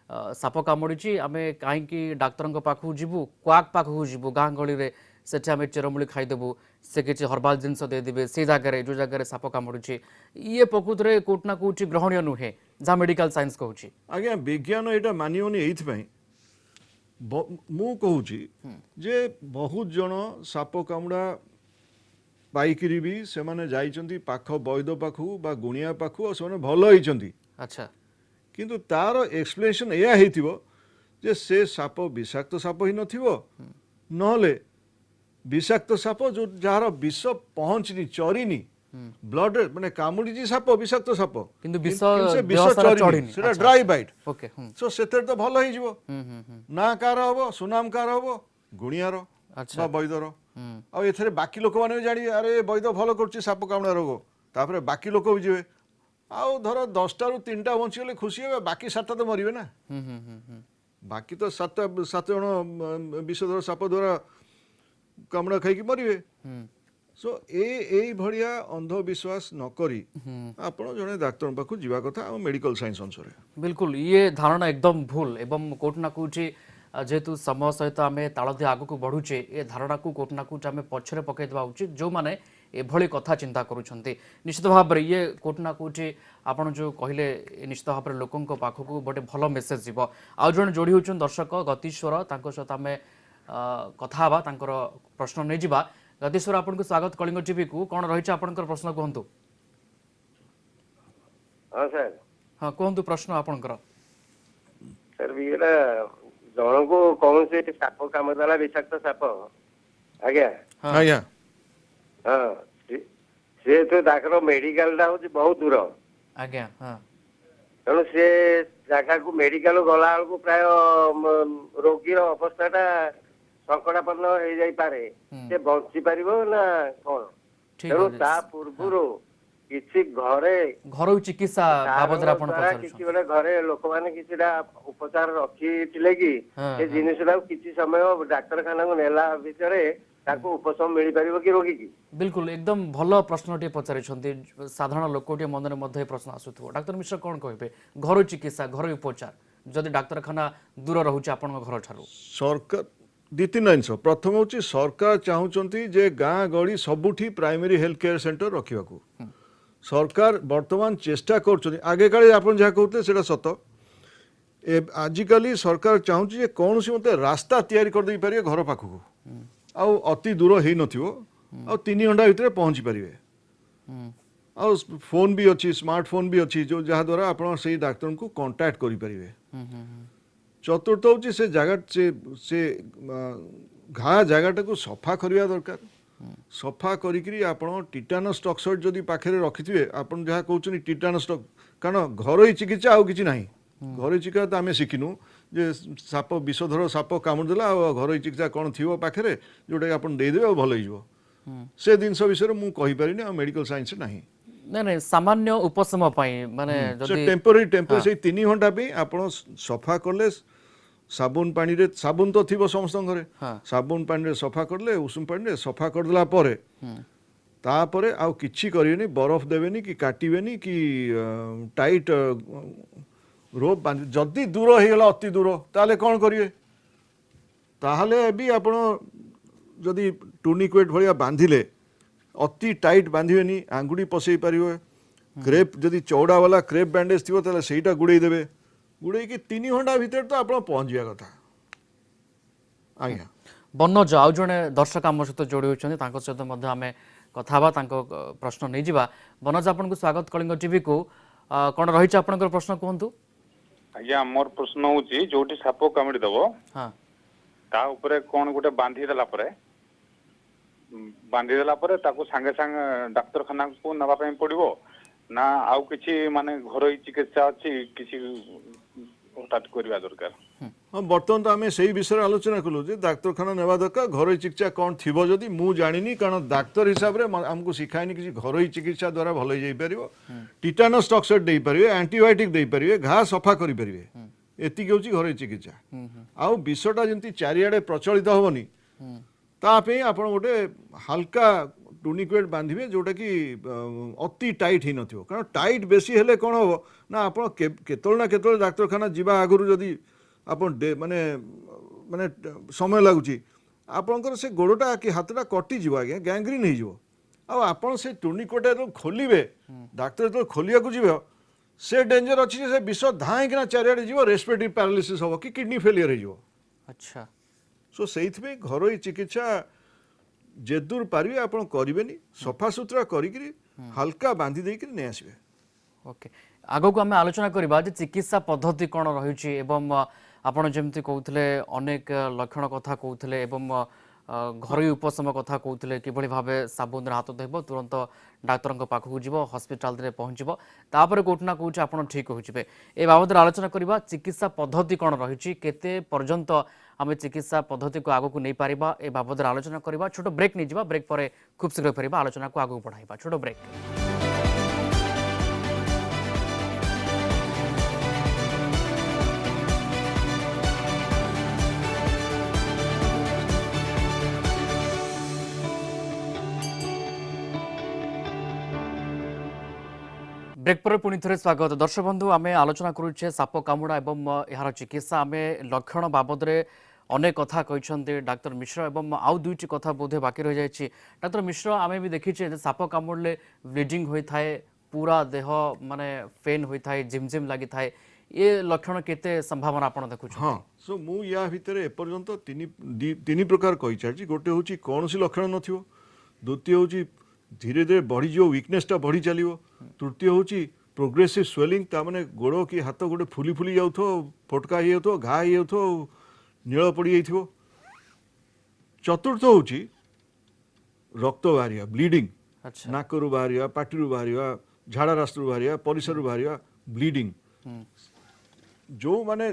A: साप कामुड़ी आमे कहीं डाक्तर पाखु जीवु क्वाक पाखु जीवु गाँ गहली रे सेठी आमे चेरमूली खाईदेबू से किसी हर्बाल जिनस देदेवे से जगह जो जगह साप कामुड़ी ये प्रकृत में कोटना कोठी ग्रहणीय नुहे जहाँ मेडिकल साइंस कहूँ
B: आज्ञा विज्ञान यहाँ मानिबनी एइथपाई मु कहूँ जे बहुत जन साप कामुड़ा पाइकिरी भी से माने जाइचंती पाख वैद्य पाखु बा गुणिया पाखु और से भल होइचंती
A: अच्छा
B: किंतु तार एक्सप्लेनेशन एया हेतिबो जे से साप विषाक्त साप ही नथिबो नहले विषाक्त साप जो जार विष पहुंचनी चरिनी ब्लड माने कामुड़ी साप विषाक्त साप
A: किंतु विष
B: से विष
A: देह सारा
B: चरिनी
A: चढ़िनी।
B: सेटा ड्राई बाइट
A: ओके
B: सो सेते तो भल होई जिवो ना कार हबो सुनाम कार हबो गुणियार
A: अच्छा।
B: बा वैद्यर आ एथरे बाकी लोक माने जानी अरे वैद्य भल करछि साप कामुड़ा रोग तापरे बाकी लोक भी जिवे आउ धर 10टा रु 3टा बंची गले खुशी हेबे बाकी 7टा तो मरिबे ना बाकी तो 7 जन विषधर साप द्वारा कामुड़ा खाई मरिबे सो ए भड़िया अंधविश्वास न करी आपण जने डाक्टर पाखु जीवा कथा आ मेडिकल साइंस अनुसार
A: बिल्कुल ये धारणा एकदम भूल एवं कोटना कोठी जेहेतु समय सहित आम ताल दे आग को बढ़ुचे ए धारणा को कोटना कोठी आम पछरे पकई देवा उचित जो माने एभली कथा चिंता करुछंती निश्चित भाव में ये कोटना कोठी आपण जो कहले निश्चित भाव में लोकंक पाखक गोटे भल मेसेज जीव आउ जन जोड़ी होचन दर्शक गतीश्वर तांको सहित आम कथा हवा तांकर प्रश्न नहीं जिबा गतीश्वर आपन को स्वागत कलिंग टीवी को कौन रही आपनकर प्रश्न कहतु
G: हाँ सर
A: हाँ कहतु प्रश्न आपनकर
G: सर बीरा जन को कौन से साप काम देला विषाक्त साप आज्ञा
B: आज्ञा
G: हाँ से तो डाक्टर मेडिकल टा हूँ बहुत दूर
A: आज्ञा हाँ
G: तेणु से जगह को मेडिकल गला बेलू प्राय रोगीर अवस्था संकटापन्न हो जाई पारे से बंची पारिबो ना कौन
A: ठीक
G: तेणु
A: है
G: ता पूर्वरु किसी घरे
A: घरोई चिकित्सा बाबद आपण
G: किसी गोटे घरे लोक मैंने किसीटा उपचार रखी कि
A: हाँ,
G: से जिनिसटा किसी समय डाक्तरखाना को नेला भितर ताको उपशम मिल पारिबो कि रोगी की
A: बिल्कुल एकदम भल प्रश्नटे पचारिछंती साधारण लोकटे मन में मध्य प्रश्न आसुथो डाक्टर मिश्र कौन कहबे घरोई चिकित्सा घरोई उपचार जदि डाक्तरखाना दूर रहउचे आपण घर ठारू
B: सरकार दी तीन जिनिस प्रथम हूँ सरकार चाहूँगी जे गाँ गली सबुठी प्राइमरी हेल्थ केयर सेंटर रखा सरकार वर्तमान चेष्टा कर आगे काले आप जहाँ कहते से सत आजिकली सरकार चाहूँगी जे कौन सी मत रास्ता तैयारी कर दे पारे घर पाखक आउ अति दूर हो नथिबो आ 3 घंटा भितर पहुँची पारे आ फोन भी अच्छी स्मार्टफोन भी अच्छी जो जहाँ द्वारा आप डाक्तर को कांटेक्ट करि परिबे चतुर्थ हूँ से जगह से घा जगटा को सफा करवा दरकार सफा करी आपण टिटानस टॉक्साइड जदि पाखे रखिथे आप जहाँ कहते टिटानस कारण घरोई चिकित्सा आउ कि ना घरोई चिकित्सा तो आम शिखिनु जे साप विषधर साप कामुदेला घरोई चिकित्सा कौन थी पाखे जोटा आप देदेवे भल हो से जिन विषय मुझे कहीपरि आ मेडिकल साइंस ना
A: नहीं नहीं सामान्य उपशम माने जदि
B: टेम्पोरारी से 3 घंटा भी आप सफा कले साबुन पानी रे साबुन तो थी समस्त घरे साबुन पानी रे सफा करले उषुम पानी रे सफा करदेला परे तापरे आउ किछि करिवेनी बरफ देवेनी कि काटिवेनी कि टाइट रोप बांध जदि दूर हो गला अति दूर ताले कौन करिवे ताहले भी आपण जदि टूनिक्वेट भलिया बांधिले अति टाइट बांधिवेनी आंगुड़ी पसई पारिबे क्रेप जदि चौड़ा वाला क्रेप बैंडेज थी ताले सेटा गुड़े देवे गुड़े कि 3 घंटा भीतर तो आप पहुँच जावा कथा आज्ञा
A: ବନଜ ଆଉ ଜଣେ ଦର୍ଶକ ଆମ ସହିତ ଯୋଡ଼ି ହୋଇଛନ୍ତି ତାଙ୍କ ସହିତ ମଧ୍ୟ ଆମେ କଥା ହେବା ତାଙ୍କ ପ୍ରଶ୍ନ ନେଇଯିବା। ବନଜ ଆପଣଙ୍କୁ ସ୍ୱାଗତ କଳିଙ୍ଗ ଟିଭିକୁ। କ'ଣ ରହିଛି ଆପଣଙ୍କର ପ୍ରଶ୍ନ କୁହନ୍ତୁ।
H: ଆଜ୍ଞା ମୋର ପ୍ରଶ୍ନ ହଉଛି ଯୋଉଠି ସାପ କାମୁଡି ଦବ
A: ହଁ
H: ତା ଉପରେ କଣ ଗୋଟେ ବାନ୍ଧି ଦେଲା ପରେ ତାକୁ ସାଙ୍ଗେ ସାଙ୍ଗେ ଡାକ୍ତରଖାନାକୁ ନେବା ପାଇଁ ପଡିବ ନା ଆଉ କିଛି ମାନେ ଘରୋଇ ଚିକିତ୍ସା ଅଛି କିଛି ହଠାତ୍ କରିବା ଦରକାର?
B: ହଁ ବର୍ତ୍ତମାନ ତ ଆମେ ସେଇ ବିଷୟରେ ଆଲୋଚନା କଲୁ ଯେ ଡାକ୍ତରଖାନା ନେବା ଦରକାର ଘରୋଇ ଚିକିତ୍ସା କ'ଣ ଥିବ ଯଦି ମୁଁ ଜାଣିନି କାରଣ ଡାକ୍ତର ହିସାବରେ ଆମକୁ ଶିଖାଏନି କିଛି ଘରୋଇ ଚିକିତ୍ସା ଦ୍ୱାରା ଭଲ ହେଇଯାଇପାରିବ। ଟିଟାନସ୍ ଟକ୍ସାଇଡ୍ ଦେଇପାରିବେ ଆଣ୍ଟିବାୟୋଟିକ୍ ଦେଇପାରିବେ ଘା ସଫା କରିପାରିବେ ଏତିକି ହେଉଛି ଘରୋଇ ଚିକିତ୍ସା। ଆଉ ବିଷଟା ଯେମିତି ଚାରିଆଡ଼େ ପ୍ରଚଳିତ ହେବନି ତା ପାଇଁ ଆପଣ ଗୋଟେ ହାଲକା ଟୁନିକ୍ୱେଟ୍ ବାନ୍ଧିବେ ଯେଉଁଟାକି ଅତି ଟାଇଟ୍ ହେଇନଥିବ କାରଣ ଟାଇଟ୍ ବେଶୀ ହେଲେ କ'ଣ ହେବ ନା ଆପଣ କେତେବେଳେ ନା କେତେବେଳେ ଡାକ୍ତରଖାନା ଯିବା ଆଗରୁ ଯଦି ଆପଣ ମାନେ ମାନେ ସମୟ ଲାଗୁଛି ଆପଣଙ୍କର ସେ ଗୋଡ଼ଟା କି ହାତଟା କଟିଯିବ ଆଜ୍ଞା ଗ୍ୟାଙ୍ଗ୍ରିନ୍ ହେଇଯିବ। ଆଉ ଆପଣ ସେ ଟୁନିକ୍ୱେଟ୍ ଯେତେବେଳେ ଖୋଲିବେ ଡାକ୍ତର ଯେତେବେଳେ ଖୋଲିବାକୁ ଯିବ ସେ ଡେଞ୍ଜର ଅଛି ଯେ ସେ ବିଷ ଧାଇଁକିନା ଚାରିଆଡ଼େ ଯିବ ରେସ୍ପିରେଟରି ପ୍ୟାରାଲିସିସ୍ ହେବ କି କିଡନୀ ଫେଲିୟର ହେଇଯିବ।
A: ଆଚ୍ଛା
B: ସୋ ସେଇଥିପାଇଁ ଘରୋଇ ଚିକିତ୍ସା ଯେଦୂର ପାରିବେ ଆପଣ କରିବେନି ସଫାସୁତୁରା କରିକିରି ହାଲକା ବାନ୍ଧି ଦେଇକିରି ନେଇ ଆସିବେ।
A: ଓକେ ଆଗକୁ ଆମେ ଆଲୋଚନା କରିବା ଯେ ଚିକିତ୍ସା ପଦ୍ଧତି କ'ଣ ରହିଛି ଏବଂ ଆପଣ ଯେମିତି କହୁଥିଲେ ଅନେକ ଲକ୍ଷଣ କଥା କହୁଥିଲେ ଏବଂ ଘରୋଇ ଉପଶମ କଥା କହୁଥିଲେ କିଭଳି ଭାବେ ସାବୁନରେ ହାତ ଧୋଇବ ତୁରନ୍ତ ଡାକ୍ତରଙ୍କ ପାଖକୁ ଯିବ ହସ୍ପିଟାଲରେ ପହଞ୍ଚିବ ତାପରେ କେଉଁଠି ନା କେଉଁଠି ଆପଣ ଠିକ୍ ହୋଇଯିବେ। ଏ ବାବଦରେ ଆଲୋଚନା କରିବା ଚିକିତ୍ସା ପଦ୍ଧତି କ'ଣ ରହିଛି କେତେ ପର୍ଯ୍ୟନ୍ତ ଆମେ ଚିକିତ୍ସା ପଦ୍ଧତିକୁ ଆଗକୁ ନେଇପାରିବା ଏ ବାବଦରେ ଆଲୋଚନା କରିବା। ଛୋଟ ବ୍ରେକ୍ ନେଇଯିବା ବ୍ରେକ୍ ପରେ ଖୁବ୍ ଶୀଘ୍ର ଫେରିବା ଆଲୋଚନାକୁ ଆଗକୁ ବଢ଼ାଇବା। ଛୋଟ ବ୍ରେକ୍। ब्रेक पर पुणी थे स्वागत दर्शक बंधु आम आलोचना करुचे साप कामुड़ा और यार चिकित्सा आम लक्षण बाबद अनेक कथा कहते डाक्तर मिश्र और आउ दुईटी कथा बोधे बाकी रही जाए। डाक्तर मिश्र आम भी देखीचे साप कामुड़े ब्लीडिंग होता है पूरा देह माने फेन होता है झिमझिम लगी था ये लक्षण केते संभावना आप देखुं?
B: हाँ सो मु या भितर एपर्यंत तीन प्रकार कही सारी गोटे हूँ कौन सी लक्षण न द्वितीय हूँ धीरे धीरे बढ़ीज वीकनेसटा बढ़ी चलो तृतीय हूँ प्रोग्रेसिव स्वेलिंग ताने गोड़ कि हाथ गोटे फुली फुली जाऊ फोटका हो घा हो नील पड़ जा। चतुर्थ हूँ रक्त बाहर ब्लीडिंग नाकरू बाहर पाटिरू बाहर झाड़ा रास्तू बाहर परिसर बाहर ब्लीडिंग जो माने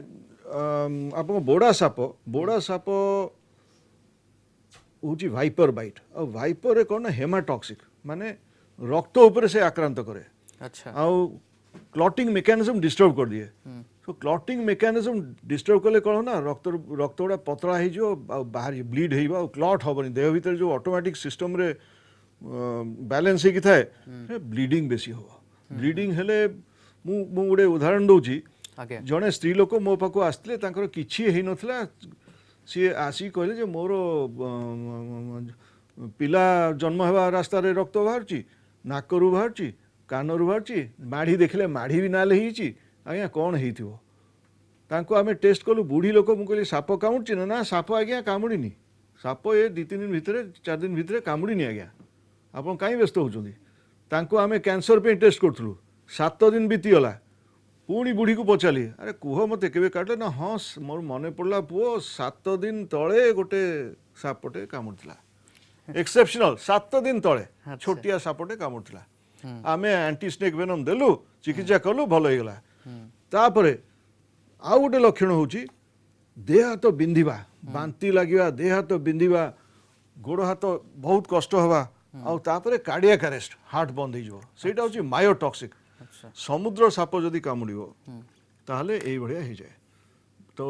B: आप बोड़ा साप हूँ वाइपर बाइट और वाइपर रे कौन हेमाटॉक्सिक माने रक्त ऊपर से आक्रांत करे।
A: अच्छा
B: आउ क्लॉटिंग मेकानिज्म डिस्टर्ब कर दिए। सो क्लॉटिंग मेकानिज्म डिस्टर्ब कले कौन ना रक्त गुड़ा पतला हो बाहर ब्लीड हो क्लॉट हेनी देह भीतर जो ऑटोमेटिक सिस्टम रे बैलेंस होगी थाए ब्लीडिंग बेसी हम ब्लीडिंग हेले मु गोटे उदाहरण दूची जड़े स्त्री लोक मो पाक आसते कि नथिला सी आसी कहले जे मोर पिला जन्म होगा रास्ता रे रक्त बाहर नाकरू बाहर कानरू बाहर माढ़ी देखले माढ़ी भी नाल आज्ञा कौन हो आम टेस्ट कलु बुढ़ी लोक मुझे साप कामुड़ी ना साप आज्ञा कामुड़ी साप ये 2-3 दिन भितर 4 दिन भितर कामुड़ी आज्ञा आप कहीं व्यस्त होती आम कैंसर पे टेस्ट करूँ 7 दिन बीतीगला पुणी बुढ़ी को पचारि अरे कह मत के काटे ना हाँ मोर मन पड़ा पुओ 7 दिन तले गोटे सापटे कामुड़ा एक्सेप्शनल 7 दिन तले छोटिया सापटे कामुड़ा आम एंटी स्नेक वेनम देलु चिकित्सा कलु भल होगा। तापरे आउ गोटे लक्षण हूँ देह हाथ बिंधिबा बांती लगे देह हाथ बिंधिबा गोड़ हाथ बहुत कष्ट हवा आउ तापरे कार्डियाक अरेस्ट हार्ट बंद होटा हूँ मायोटॉक्सिक समुद्र साप जदि कामुड़ो ताहले एई भलिया हो जाए। तो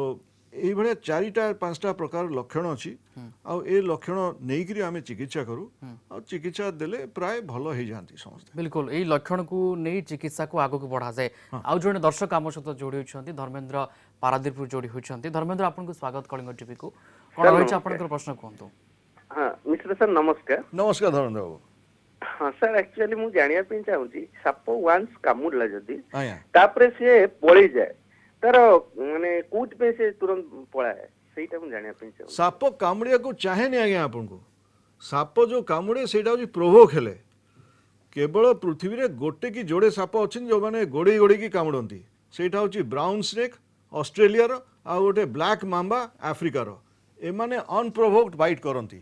B: एई भलिया 4-5टा प्रकार लक्षण अच्छी ए लक्षण नहीं आम चिकित्सा करूँ आ चिकित्सा देले प्राय भल हो जाती समस्त।
A: बिल्कुल यही लक्षण को नहीं चिकित्सा को आगक बढ़ा जाए। आउ जड़े दर्शक आम सहित जोड़ी होती धर्मेंद्र पारादीपुर जोड़ी होती। धर्मेंद्र आपको स्वागत कलिंग टीवी को कौन रही आपंकर प्रश्न कहतु?
I: हाँ मिश्र सर नमस्कार।
B: नमस्कार धर्मेंद्र बाबू।
I: हाँ सर एक्चुअली मुझे जानिया चाहूँगी साप वांस कामुड़ला जदि तापरे से पळी जाए तार माने कोट पे से तुरंत पळाए ସେଇଟା ମୁଁ ଜାଣିବା ପାଇଁ ଚାହୁଁଛି।
B: ସାପ କାମୁଡ଼ିବାକୁ ଚାହେଁନି ଆଜ୍ଞା ଆପଣଙ୍କୁ। ସାପ ଯେଉଁ କାମୁଡ଼େ ସେଇଟା ହେଉଛି ପ୍ରୋଭୋକ୍ ହେଲେ। କେବଳ ପୃଥିବୀରେ ଗୋଟେ କି ଯୋଡ଼େ ସାପ ଅଛନ୍ତି ଯେଉଁମାନେ ଗୋଡ଼େଇ ଗୋଡ଼େଇକି କାମୁଡ଼ନ୍ତି। ସେଇଟା ହେଉଛି ବ୍ରାଉନ୍ ସ୍ନେକ୍ ଅଷ୍ଟ୍ରେଲିଆର, ଆଉ ଗୋଟେ ବ୍ଲାକ୍ ମାମ୍ବା ଆଫ୍ରିକାର। ଏମାନେ ଅନପ୍ରୋଭୋକ୍ଡ ବାଇଟ୍ କରନ୍ତି।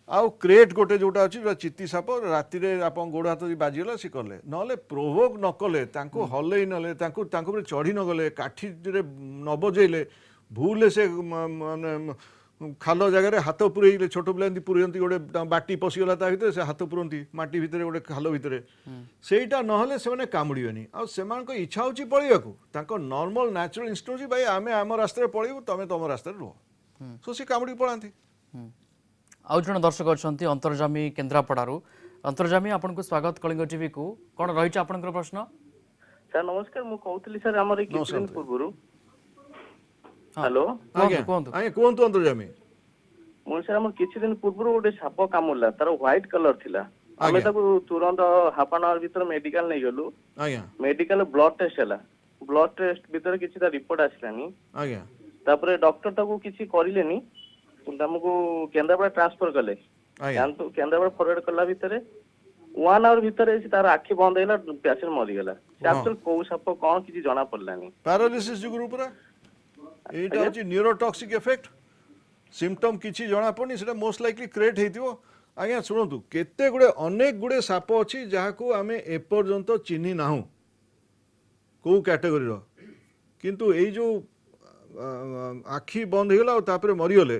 B: ଆଉ କ୍ରେଟ୍ ଗୋଟେ ଯେଉଁଟା ଅଛି ଯେଉଁଟା ଚିତି ସାପ, ରାତିରେ ଆପଣ ଗୋଡ଼ ହାତ ଯଦି ବାଜିଗଲା ସେ କଲେ, ନହେଲେ ପ୍ରୋଭୋକ୍ ନ କଲେ, ତାଙ୍କୁ ହଲେଇ ନଲେ, ତାଙ୍କ ଉପରେ ଚଢ଼ି ନ ଗଲେ, କାଠିରେ ନ ବଜେଇଲେ, ଭୁଲରେ ସେ ମାନେ ଖାଲ ଜାଗାରେ ହାତ ପୁରେଇଲେ, ଛୋଟ ପିଲା ଏମିତି ପୁରେଇନ୍ତି, ଗୋଟେ ବାଟି ପଶିଗଲା ତା ଭିତରେ, ସେ ହାତ ପୁରନ୍ତି ମାଟି ଭିତରେ, ଗୋଟେ ଖାଲ ଭିତରେ, ସେଇଟା ନହେଲେ ସେମାନେ କାମୁଡ଼ିବେନି। ଆଉ ସେମାନଙ୍କ ଇଚ୍ଛା ହେଉଛି ପଳେଇବାକୁ, ତାଙ୍କ ନର୍ମାଲ ନ୍ୟାଚୁରାଲ ଇନଷ୍ଟିଙ୍କ୍ଟ ହେଉଛି ଭାଇ ଆମେ ଆମ ରାସ୍ତାରେ ପଳେଇବୁ, ତମେ ତମ ରାସ୍ତାରେ ରୁହ। ସୋ ସେ କାମୁଡ଼ିକି ପଳାନ୍ତି।
A: ଆଉ ଜଣେ ଦର୍ଶକ ଅଛନ୍ତି ଅନ୍ତର୍ଜାମୀ କେନ୍ଦ୍ରାପଡ଼ାରୁ। ଅନ୍ତର୍ଜାମୀ, ଆପଣଙ୍କୁ ସ୍ୱାଗତ କଳିଙ୍ଗ ଟିଭିକୁ। କ'ଣ ରହିଛି ଆପଣଙ୍କର ପ୍ରଶ୍ନ?
I: ସାର୍ ନମସ୍କାର, ମୁଁ କହୁଥିଲି ସାର୍ ଆମର ଏଇ କିଛି ଦିନ ପୂର୍ବରୁ। ହ୍ୟାଲୋ,
B: ଆଜ୍ଞା
A: କୁହନ୍ତୁ।
B: ଆଜ୍ଞା କୁହନ୍ତୁ ଅନ୍ତର୍ଜାମୀ।
I: ମୁଁ ସାର୍ ଆମର କିଛି ଦିନ ପୂର୍ବରୁ ଗୋଟେ ସାପ କାମୁଡ଼ିଲା, ତାର ହ୍ୱାଇଟ୍ କଲର ଥିଲା। ଆମେ ତାକୁ ତୁରନ୍ତ ହାଫ୍ ଆନ୍ ଆୱାର ଭିତରେ ମେଡିକାଲ ନେଇଗଲୁ।
B: ଆଜ୍ଞା
I: ମେଡିକାଲ ବ୍ଲଡ ଟେଷ୍ଟ ହେଲା। ବ୍ଲଡ ଟେଷ୍ଟ ଭିତରେ କିଛି ତା ରିପୋର୍ଟ ଆସିଲାନି।
B: ଆଜ୍ଞା
I: ତାପରେ ଡକ୍ଟର ତାକୁ କିଛି କରିଲେନି, ଆମକୁ କେନ୍ଦ୍ରାପଡ଼ା ଟ୍ରାନ୍ସଫର କଲେ। କେନ୍ଦ୍ରାପଡ଼ା ଫରୱାର୍ଡ କଲା ଭିତରେ 1 ଆୱାର ଭିତରେ ତାର ଆଖି ବନ୍ଦ ହେଇଗଲା, ପେସେଣ୍ଟ ମରିଗଲା। ଆକ୍ଚୁଆଲି କୋଉ ସାପ କ'ଣ କିଛି ଜଣା ପଡ଼ିଲାନି।
B: ପାରାଲିସିସ୍ ଯୋଗୁଁ ପୁରା এইটা হচ্ছে নিউরোটক্সিক এফেক্ট। সিম্পটম কিছু জনা পড়নি, সেটা মোস্ট লাইকলি ক্রিয়েট হয়েছিল। আজ্ঞা শুণতু, কেতে গুড়ে অনেক গুড়ে সাপ অছি যাহাকু আমি এপর্যন্ত চিহ্নি নাহু কেউ ক্যাটেগোরির, কিন্তু এই যে আখি বন্ধ হয়ে গেল তারপরে মরিগলে,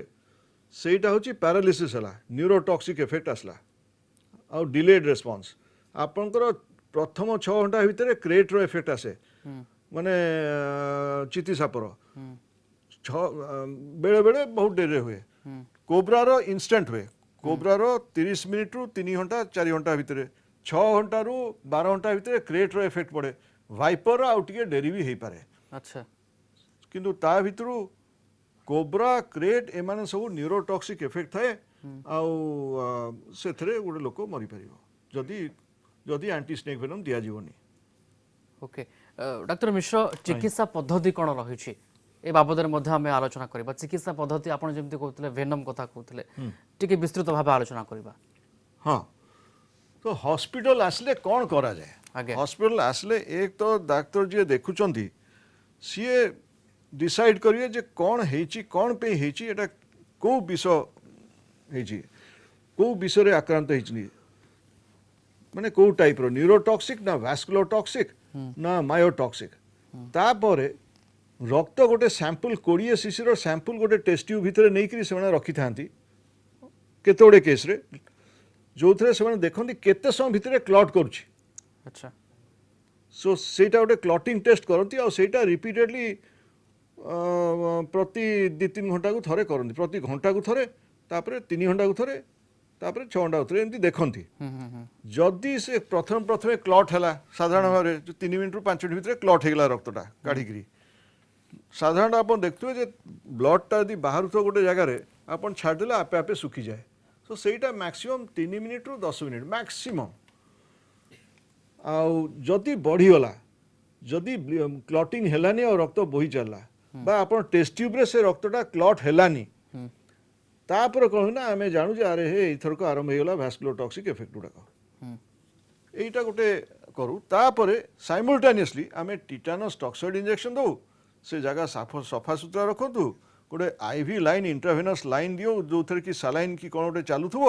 B: সেইটা হচ্ছে প্যারালিসিস হলা, নিউরোটক্সিক এফেক্ট আসলা, আউ ডিলেড রেসপন্স। আপনার প্রথম 6 ঘন্টা ভিতরে ক্রিয়েটর এফেক্ট আসে, মানে চিতি সাপর বেড়ে বেড়ে বহুত ডেরে হুয়ে। কোবরার ইনস্টান্ট হুয়ে। কোবরার 30 মিনিট রু 3 ঘন্টা 4 ঘন্টা ভিতরে, 6 ঘন্টা রু 12 ঘন্টা ভিতরে ক্রিয়েটর এফেক্ট পড়ে। ভাইপর আউ টিকে ডেরি বি হইপারে।
A: আচ্ছা,
B: কিন্তু তা ভিতরু কোবরা ক্রিয়েট এমানে সব নিউরোটক্সিক এফেক্ট থাকে, আউ সেথরে গোটে লোক মরি পারিব যদি যদি আন্টি স্নেক ভেনম দিয়া জীবনি।
A: ওকে ডাক্তার মিশ্র, চিকিৎসা পদ্ধতি কোণ রয়েছে এ বাবদরে মধ্যে আমি আলোচনা করিবা। চিকিৎসা পদ্ধতি আপনার যেমতি কହୁଥିଲେ ভেনম কথা কହୁଥିଲେ, টিকে বিস্তৃত ভাবে আলোচনা করিবা।
B: হ্যাঁ, তো হসপিটাল আসলে কোণ করা যায়? হসপিটাল আসলে এক তো ডাক্তার যে দেখুচন্তি সিয়ে ডিসাইড করিয়ে যে কোণ হয়েছি, কোণ পে হয়েছি, এটা কেউ বিষ হয়েছি, কেউ বিষরে আক্রান্ত হয়েছি, মানে কেউ টাইপর নিউরোটক্সিক না ভাস্কুলার টক্সিক না মায়োটক্সিক। তাপরে রক্ত গোটে স্যাম্পল 20 সিসির স্যাম্পল গোটে টেস্ট টিউব ভিতরে নেইকি সেমানে রখি থাকি কেতে গুড়ে কেস্রে, যে সেমানে দেখନ୍ତି কেতে সময় ভিতরে ক্লট করছি।
A: আচ্ছা,
B: সো সেইটা গোটে ক্লটিং টেস্ট করନ୍ତି, আর সেইটা রিপিটেডলি প্রতি 2-3 ঘন্টা কু থরে করନ୍ତି, প্রতি ঘন্টা কু থরে, তারপরে 3 ঘন্টা কু থরে, তারপরে 6 ঘন্টা কু থরে, এমতি দেখନ୍ତି। যদি সে প্রথমে ক্লট হেলা, সাধারণ ভাবে 3 মিনিট রু 5 মিনিট ভিতরে ক্লট হয়ে গেলা রক্তটা কাঢ়িকি, সাধারণত আপনার দেখুবে যে ব্লডটা যদি বাহারুথ গোটে জায়গায় আপনার ছাড়দেলে আপে আপে শুকি যায়। সো সেইটা ম্যাক্সিমম 3 মিনিট রু 10 মিনিট ম্যাক্সিমম। আউ যদি বড়িগলা, যদি ক্লটিং হেলানি আর রক্ত বহি চালা, বা আপনার টেস্ট টিউব্রে সে রক্তটা ক্লট হেলানি, তারপরে কহ না আমি জানু যে আরে হে এইথরক আরম্ভ হয়ে গলা ভাস্কুলার টক্সিক এফেক্ট গুড়াক। এইটা গোটে করু। তারপরে সাইমultaneously আমি টিটানস টক্সয়েড ইঞ্জেকশন দেউ, সে জায়গা সফা সুতরা রখন্তু, গোটে আইভি লাইন ইন্ট্রাভেনস লাইন দিও, যে কি সালাইন কি কোণ গোটে চালুথব,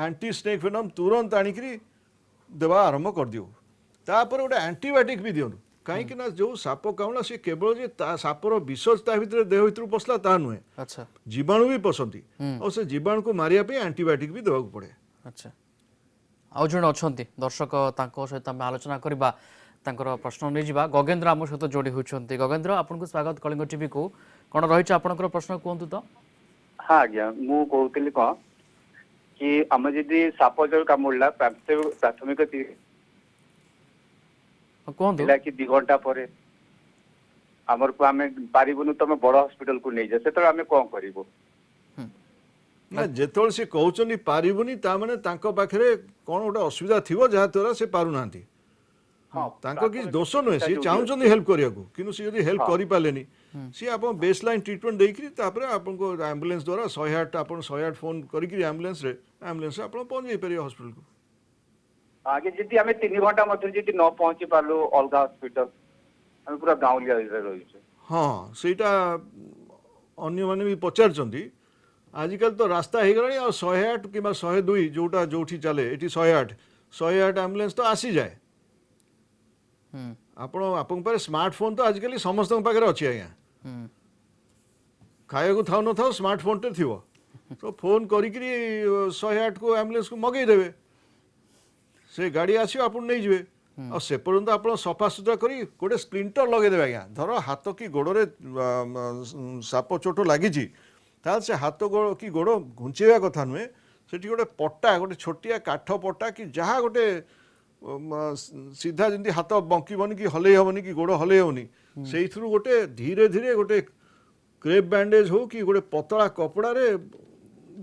B: আন্টি স্নেক ভেনম তুরন্ত আনিকি দেওয়া আরম্ভ করদিও। তারপরে গোটে আন্টিবায়োটিক বি দিও, কাইকি না যে সাপ কামুড়া সে কেবল যে সাপর বিষ তা ভিতরে দেহ ভিতর পশলা তা নুহে,
A: আচ্ছা,
B: জীবাণু বি পশନ୍ତି, আর সে জীবাণুকে মারিয়া পাই আন্টিবায়োটিক বি দেওয়া পড়ে।
A: আচ্ছা, আউ জন অছন্তি দর্শক, তাঙ্ক সহিত আমি আলোচনা করিবা, তাঙ্কর প্রশ্ন নিয়ে যা। গগেন্দ্র আম সহিত যোড়ি হচ্ছেন। গগেন্দ্র, আপনার স্বাগত কলিঙ্গ টিভি কু। কোণ রয়েছে আপনার প্রশ্ন কুহতু তো?
J: হ্যাঁ আজ্ঞা, মু কହୁଥିଲି কଣ କି ଆମେ ଯଦି ସାପ ଜଳ କାମୁଡ଼ିଲା ପ୍ରାଥମିକ
A: କୁହନ୍ତୁ
J: କି 2 ଘଣ୍ଟା ପରେ ଆମରକୁ ଆମେ ପାରିବୁନୁ ତମେ ବଡ ହସ୍ପିଟାଲ କୁ ନେଇଯା, ସେତେବେଳେ ଆମେ କଣ କରିବୁ?
B: না যেতବେଳେ সে কହୁଛନ୍ତି ପାରିବୁନି, ତା ମାନେ ତାଙ୍କ ପାଖରେ କ'ଣ ଗୋଟେ ଅସୁବିଧା ଥିବ ଯାହା ଦ୍ୱାରା ସେ ପାରୁନାହାନ୍ତି। तांको कि दोष नुहे सी चाहूँ हेल्प करिया कि सी यदि हेल्प करि पालेनी सी आप बेसलाइन ट्रीटमेंट देकरी तापर आपको एम्बुलेंस द्वारा 108 आप 108 फोन करिकरी एम्बुलेंस आप पहुंच जाई परिया हॉस्पिटल को
J: आगे जदि आमे 3 घंटा मध्य जदि न पहुंची पालो अलगा हॉस्पिटल हम पूरा गांवलिया एरिया रही छै
B: हाँ सेटा अन्य माने भी पचारचंदी आजिकल तो रास्ता हो गलानी आ 108 कि 102 जोटा जोठी चले एटी 108 एम्बुलेंस तो आसी जाए आपन पर स्मार्टफोन तो आजिकल समस्त पाखे अच्छी आज्ञा खाया था न था स्मार्टफोन टे थी तो फोन करी 108 को एम्बुलेंस को मगई देवे से गाड़ी आसो आप नहीं जाए और से पर्यंत आप सफा सुतरा करी गोटे स्प्लिंटर लगे देवे आज्ञा धर हाथ कि गोड़े साप चोट लगी से हाथ गोड़ कि गोड़ घुंचेवा कथा नुहे से गोटे पट्टा गोटे छोटिया काठ पट्टा कि जहाँ गोटे सीधा जमी हाथ बंकबनी कि हल हेनी कि गोड़ हल हेनी से गोटे धीरे धीरे गोटे क्रेप बैंडेज हो कि गोटे पतला कपड़े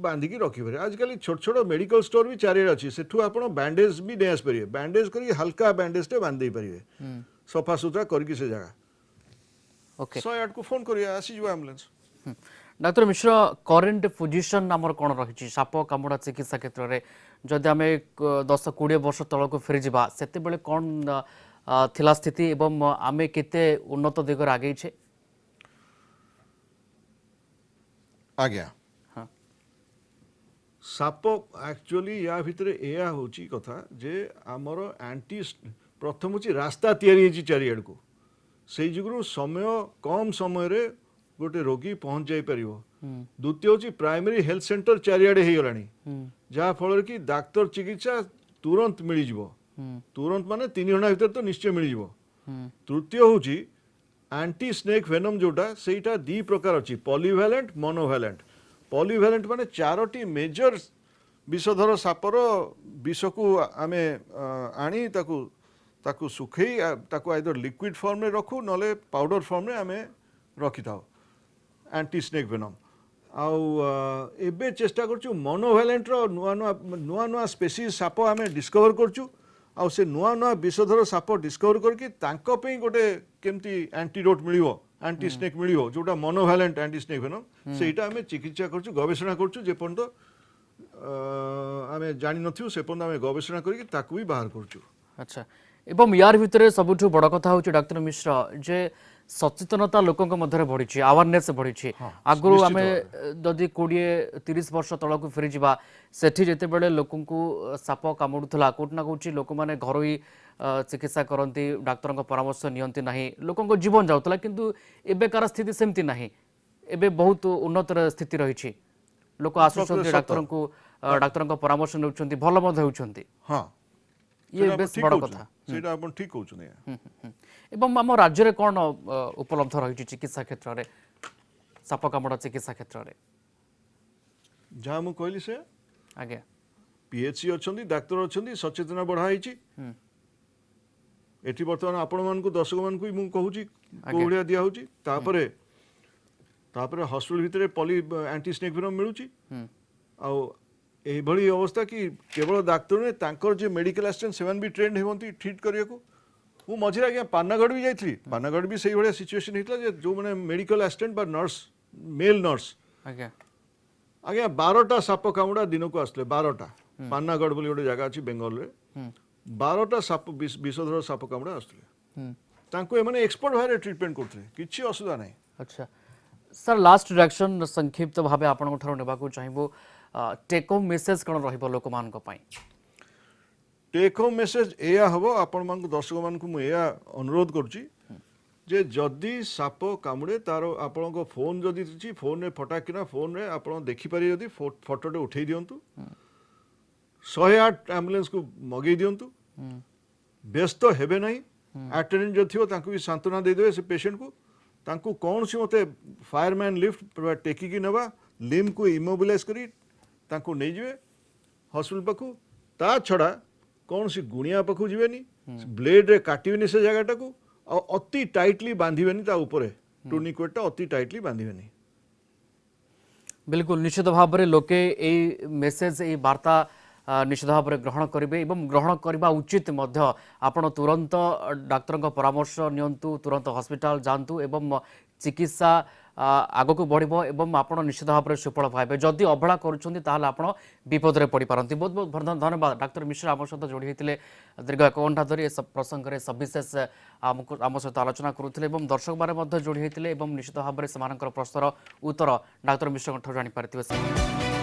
B: बांधिकी रखिपारे आजिकल छोट छोट मेडिकल स्टोर भी चारिड़े अच्छी से आप बैंडेज भी नहीं आसपारे बैंडेज कर हल्का बैंडेज टे बांधे पारे सफा सुतरा करके से जगह 108 को फोन करिए आसीज एम्बुलेंस
A: डाक्टर मिश्र करेन्ट पोजिशन आमर कौन रही साप कामुड़ा चिकित्सा क्षेत्र में जदि आम 10-20 वर्ष तल को फेरी जा से कौन थिला स्थिति एवं आमे केते उन्नत दिगर आगे छे
B: आज्ञा साप एक्चुअली या भितर एया होची कथा जे आमर एंटी प्रथम होची रास्ता तैयारी होची चारिआड को से जुगुरु समय कम समय रे गोटे रोगी पहुंच जाई परिवो द्वितीय होची प्राइमरी हेल्थ सेंटर चारिआडे हे गलानी जहा फल कि डाक्टर चिकित्सा तुरंत मिली जिवो तुरंत माने 3 घंटा भीतर तो निश्चय मिली जिवो तृतीय होची एंटी स्नेक वेनम जोटा सेटा दी प्रकार अछि पॉलीवैलेंट मोनोवैलेंट पॉलीवैलेंट माने 4टी मेजर विषधर सापर विष को आमे आनी ताकू सुखई ताकू आइदर लिक्विड फॉर्म रे रखू नले पाउडर फॉर्म रे आमे रखी थाओ एंटी स्नेक वेनम आउ चेष्टा करछु मोनोवैलेंट रो नुआ नुआ स्पेसीज साप आमे डिस्कवर करछु आउ से नुआ नुआ विषधर साप डिस्कवर करके तांको पे गोटे केमती एंटीडोट मिलिवो एंटी स्नेक मिलिवो जोटा मोनोवैलेंट एंटी स्नेक वेनम सेटा आमे चिकित्सा करछु गवेषणा करछु जे पर्यंत आमे जानि नथिउ से पर्यंत आमे गवेषणा करके ताकू भी बाहर करछु
A: अच्छा एवं यार भितर सबुठ बड़ कथा होची डॉक्टर मिश्र जे सचेतनता लोकों मध्य बढ़ी अवेयरनेस बढ़ी आगु आम जदि 20-30 वर्ष तल को फेरी जा सेठी जेते बेले लोकों को साप कामुड़ुला कोट ना कोची लोक माने घरोई चिकित्सा करती डाक्तर परामर्श नियंती नाही लोकों जीवन जाउतला किंतु एबेकार स्थिति सेमती नाही एबे बहुत उन्नत स्थिति रही लोक आसुछन्ति डाक्तर परामर्श नेउछन्ति भल मध्य होउछन्ति
B: हां
A: ये बेस बड़ कथा
B: सेटा अपन ठीक कहउछने
A: एवं आम राज्य में कौन उपलब्ध रही चिकित्सा क्षेत्र में साप कामुड़ा चिकित्सा क्षेत्र में
B: जहाँ मुझे कहली से
A: आगे
B: पीएचसी अच्छा डाक्तर अच्छा सचेतना बढ़ाई एटी बर्तमान आपण मान दर्शक मान मुझे कहूँ दिया तापरे हॉस्पिटल भितर पॉली एंटी स्नेक वेनम मिलूँ आभली अवस्था कि केवल डाक्तर ने तांकर जे मेडिकल असिस्टेंट से भी ट्रेंड होती ट्रीट करने को मु मझे आज्ञा पानागढ़ भी जाइली पानागढ़ भी से भाया सिचुएशन होता जो मैंने मेडिकल असिस्टेंट बा नर्स मेल नर्स आज्ञा 12टा साप कामुड़ा दिन को आसले 12टा पानागढ़ बोली गोटे जगह अच्छी बेंगल रे 12टा साप विषधर साप कामुड़ा आसले एक्सपर्ट भाई ट्रिटमेंट करते किसी असुविधा नहीं
A: अच्छा सर लास्ट रिएक्शन संक्षिप्त भाव आपन चाहिए टेक होम मेसेज कौन रोक मान
B: टेक होम मेसेज एया हबो आपण मान दर्शक मान को एया अनुरोध करुची जे जदि साप कामुड़े तार आपण को फोन जदि छी फोन रे फटाकिना फोन रे आपण देखि पारि जदि फोटोटे उठेई दियंतु 108 एम्बुलेंस को मगेई दियंतु व्यस्त हेबे नहीं अटेंडेंट जो थियो तांको भी सांत्वना दे देबे से पेशेंट को तांको कौन सी मते फायरमैन लिफ्ट टेकी की नबा लिम को इमोबिलाइज करी तांको नहीं जिवे हॉस्पिटल पाखु ता छड़ा कौन सी गुणिया पाखु जीवेनी ब्लेड रे काटिबेनी से जगहटा को अति टाइटली बांधिबेनी ता ऊपर टूनिकोटा अति टाइटली बांधिबेनी
A: बिल्कुल निश्चित भाव में लोके ए मेसेज ए वार्ता निश्चित भाव में ग्रहण करेंगे और ग्रहण करने उचित आपण तुरंत डाक्तर परामर्श नियंतु तुरंत हॉस्पिटल जातु एवं चिकित्सा आग को बढ़ो एवं आप निश्चित भाव में सुफल पाइबे जदि अवहेला कर विपद में पड़ पारती। बहुत बहुत धन्यवाद डाक्तर मिश्र आम सहित जोड़ी होते दीर्घ 1 घंटा धरी प्रसंग में सविशेष आम सहित आलोचना करुले दर्शक मैंने जोड़ी होते निश्चित भाव में से प्रश्नर उत्तर डाक्तर मिश्र जापारे।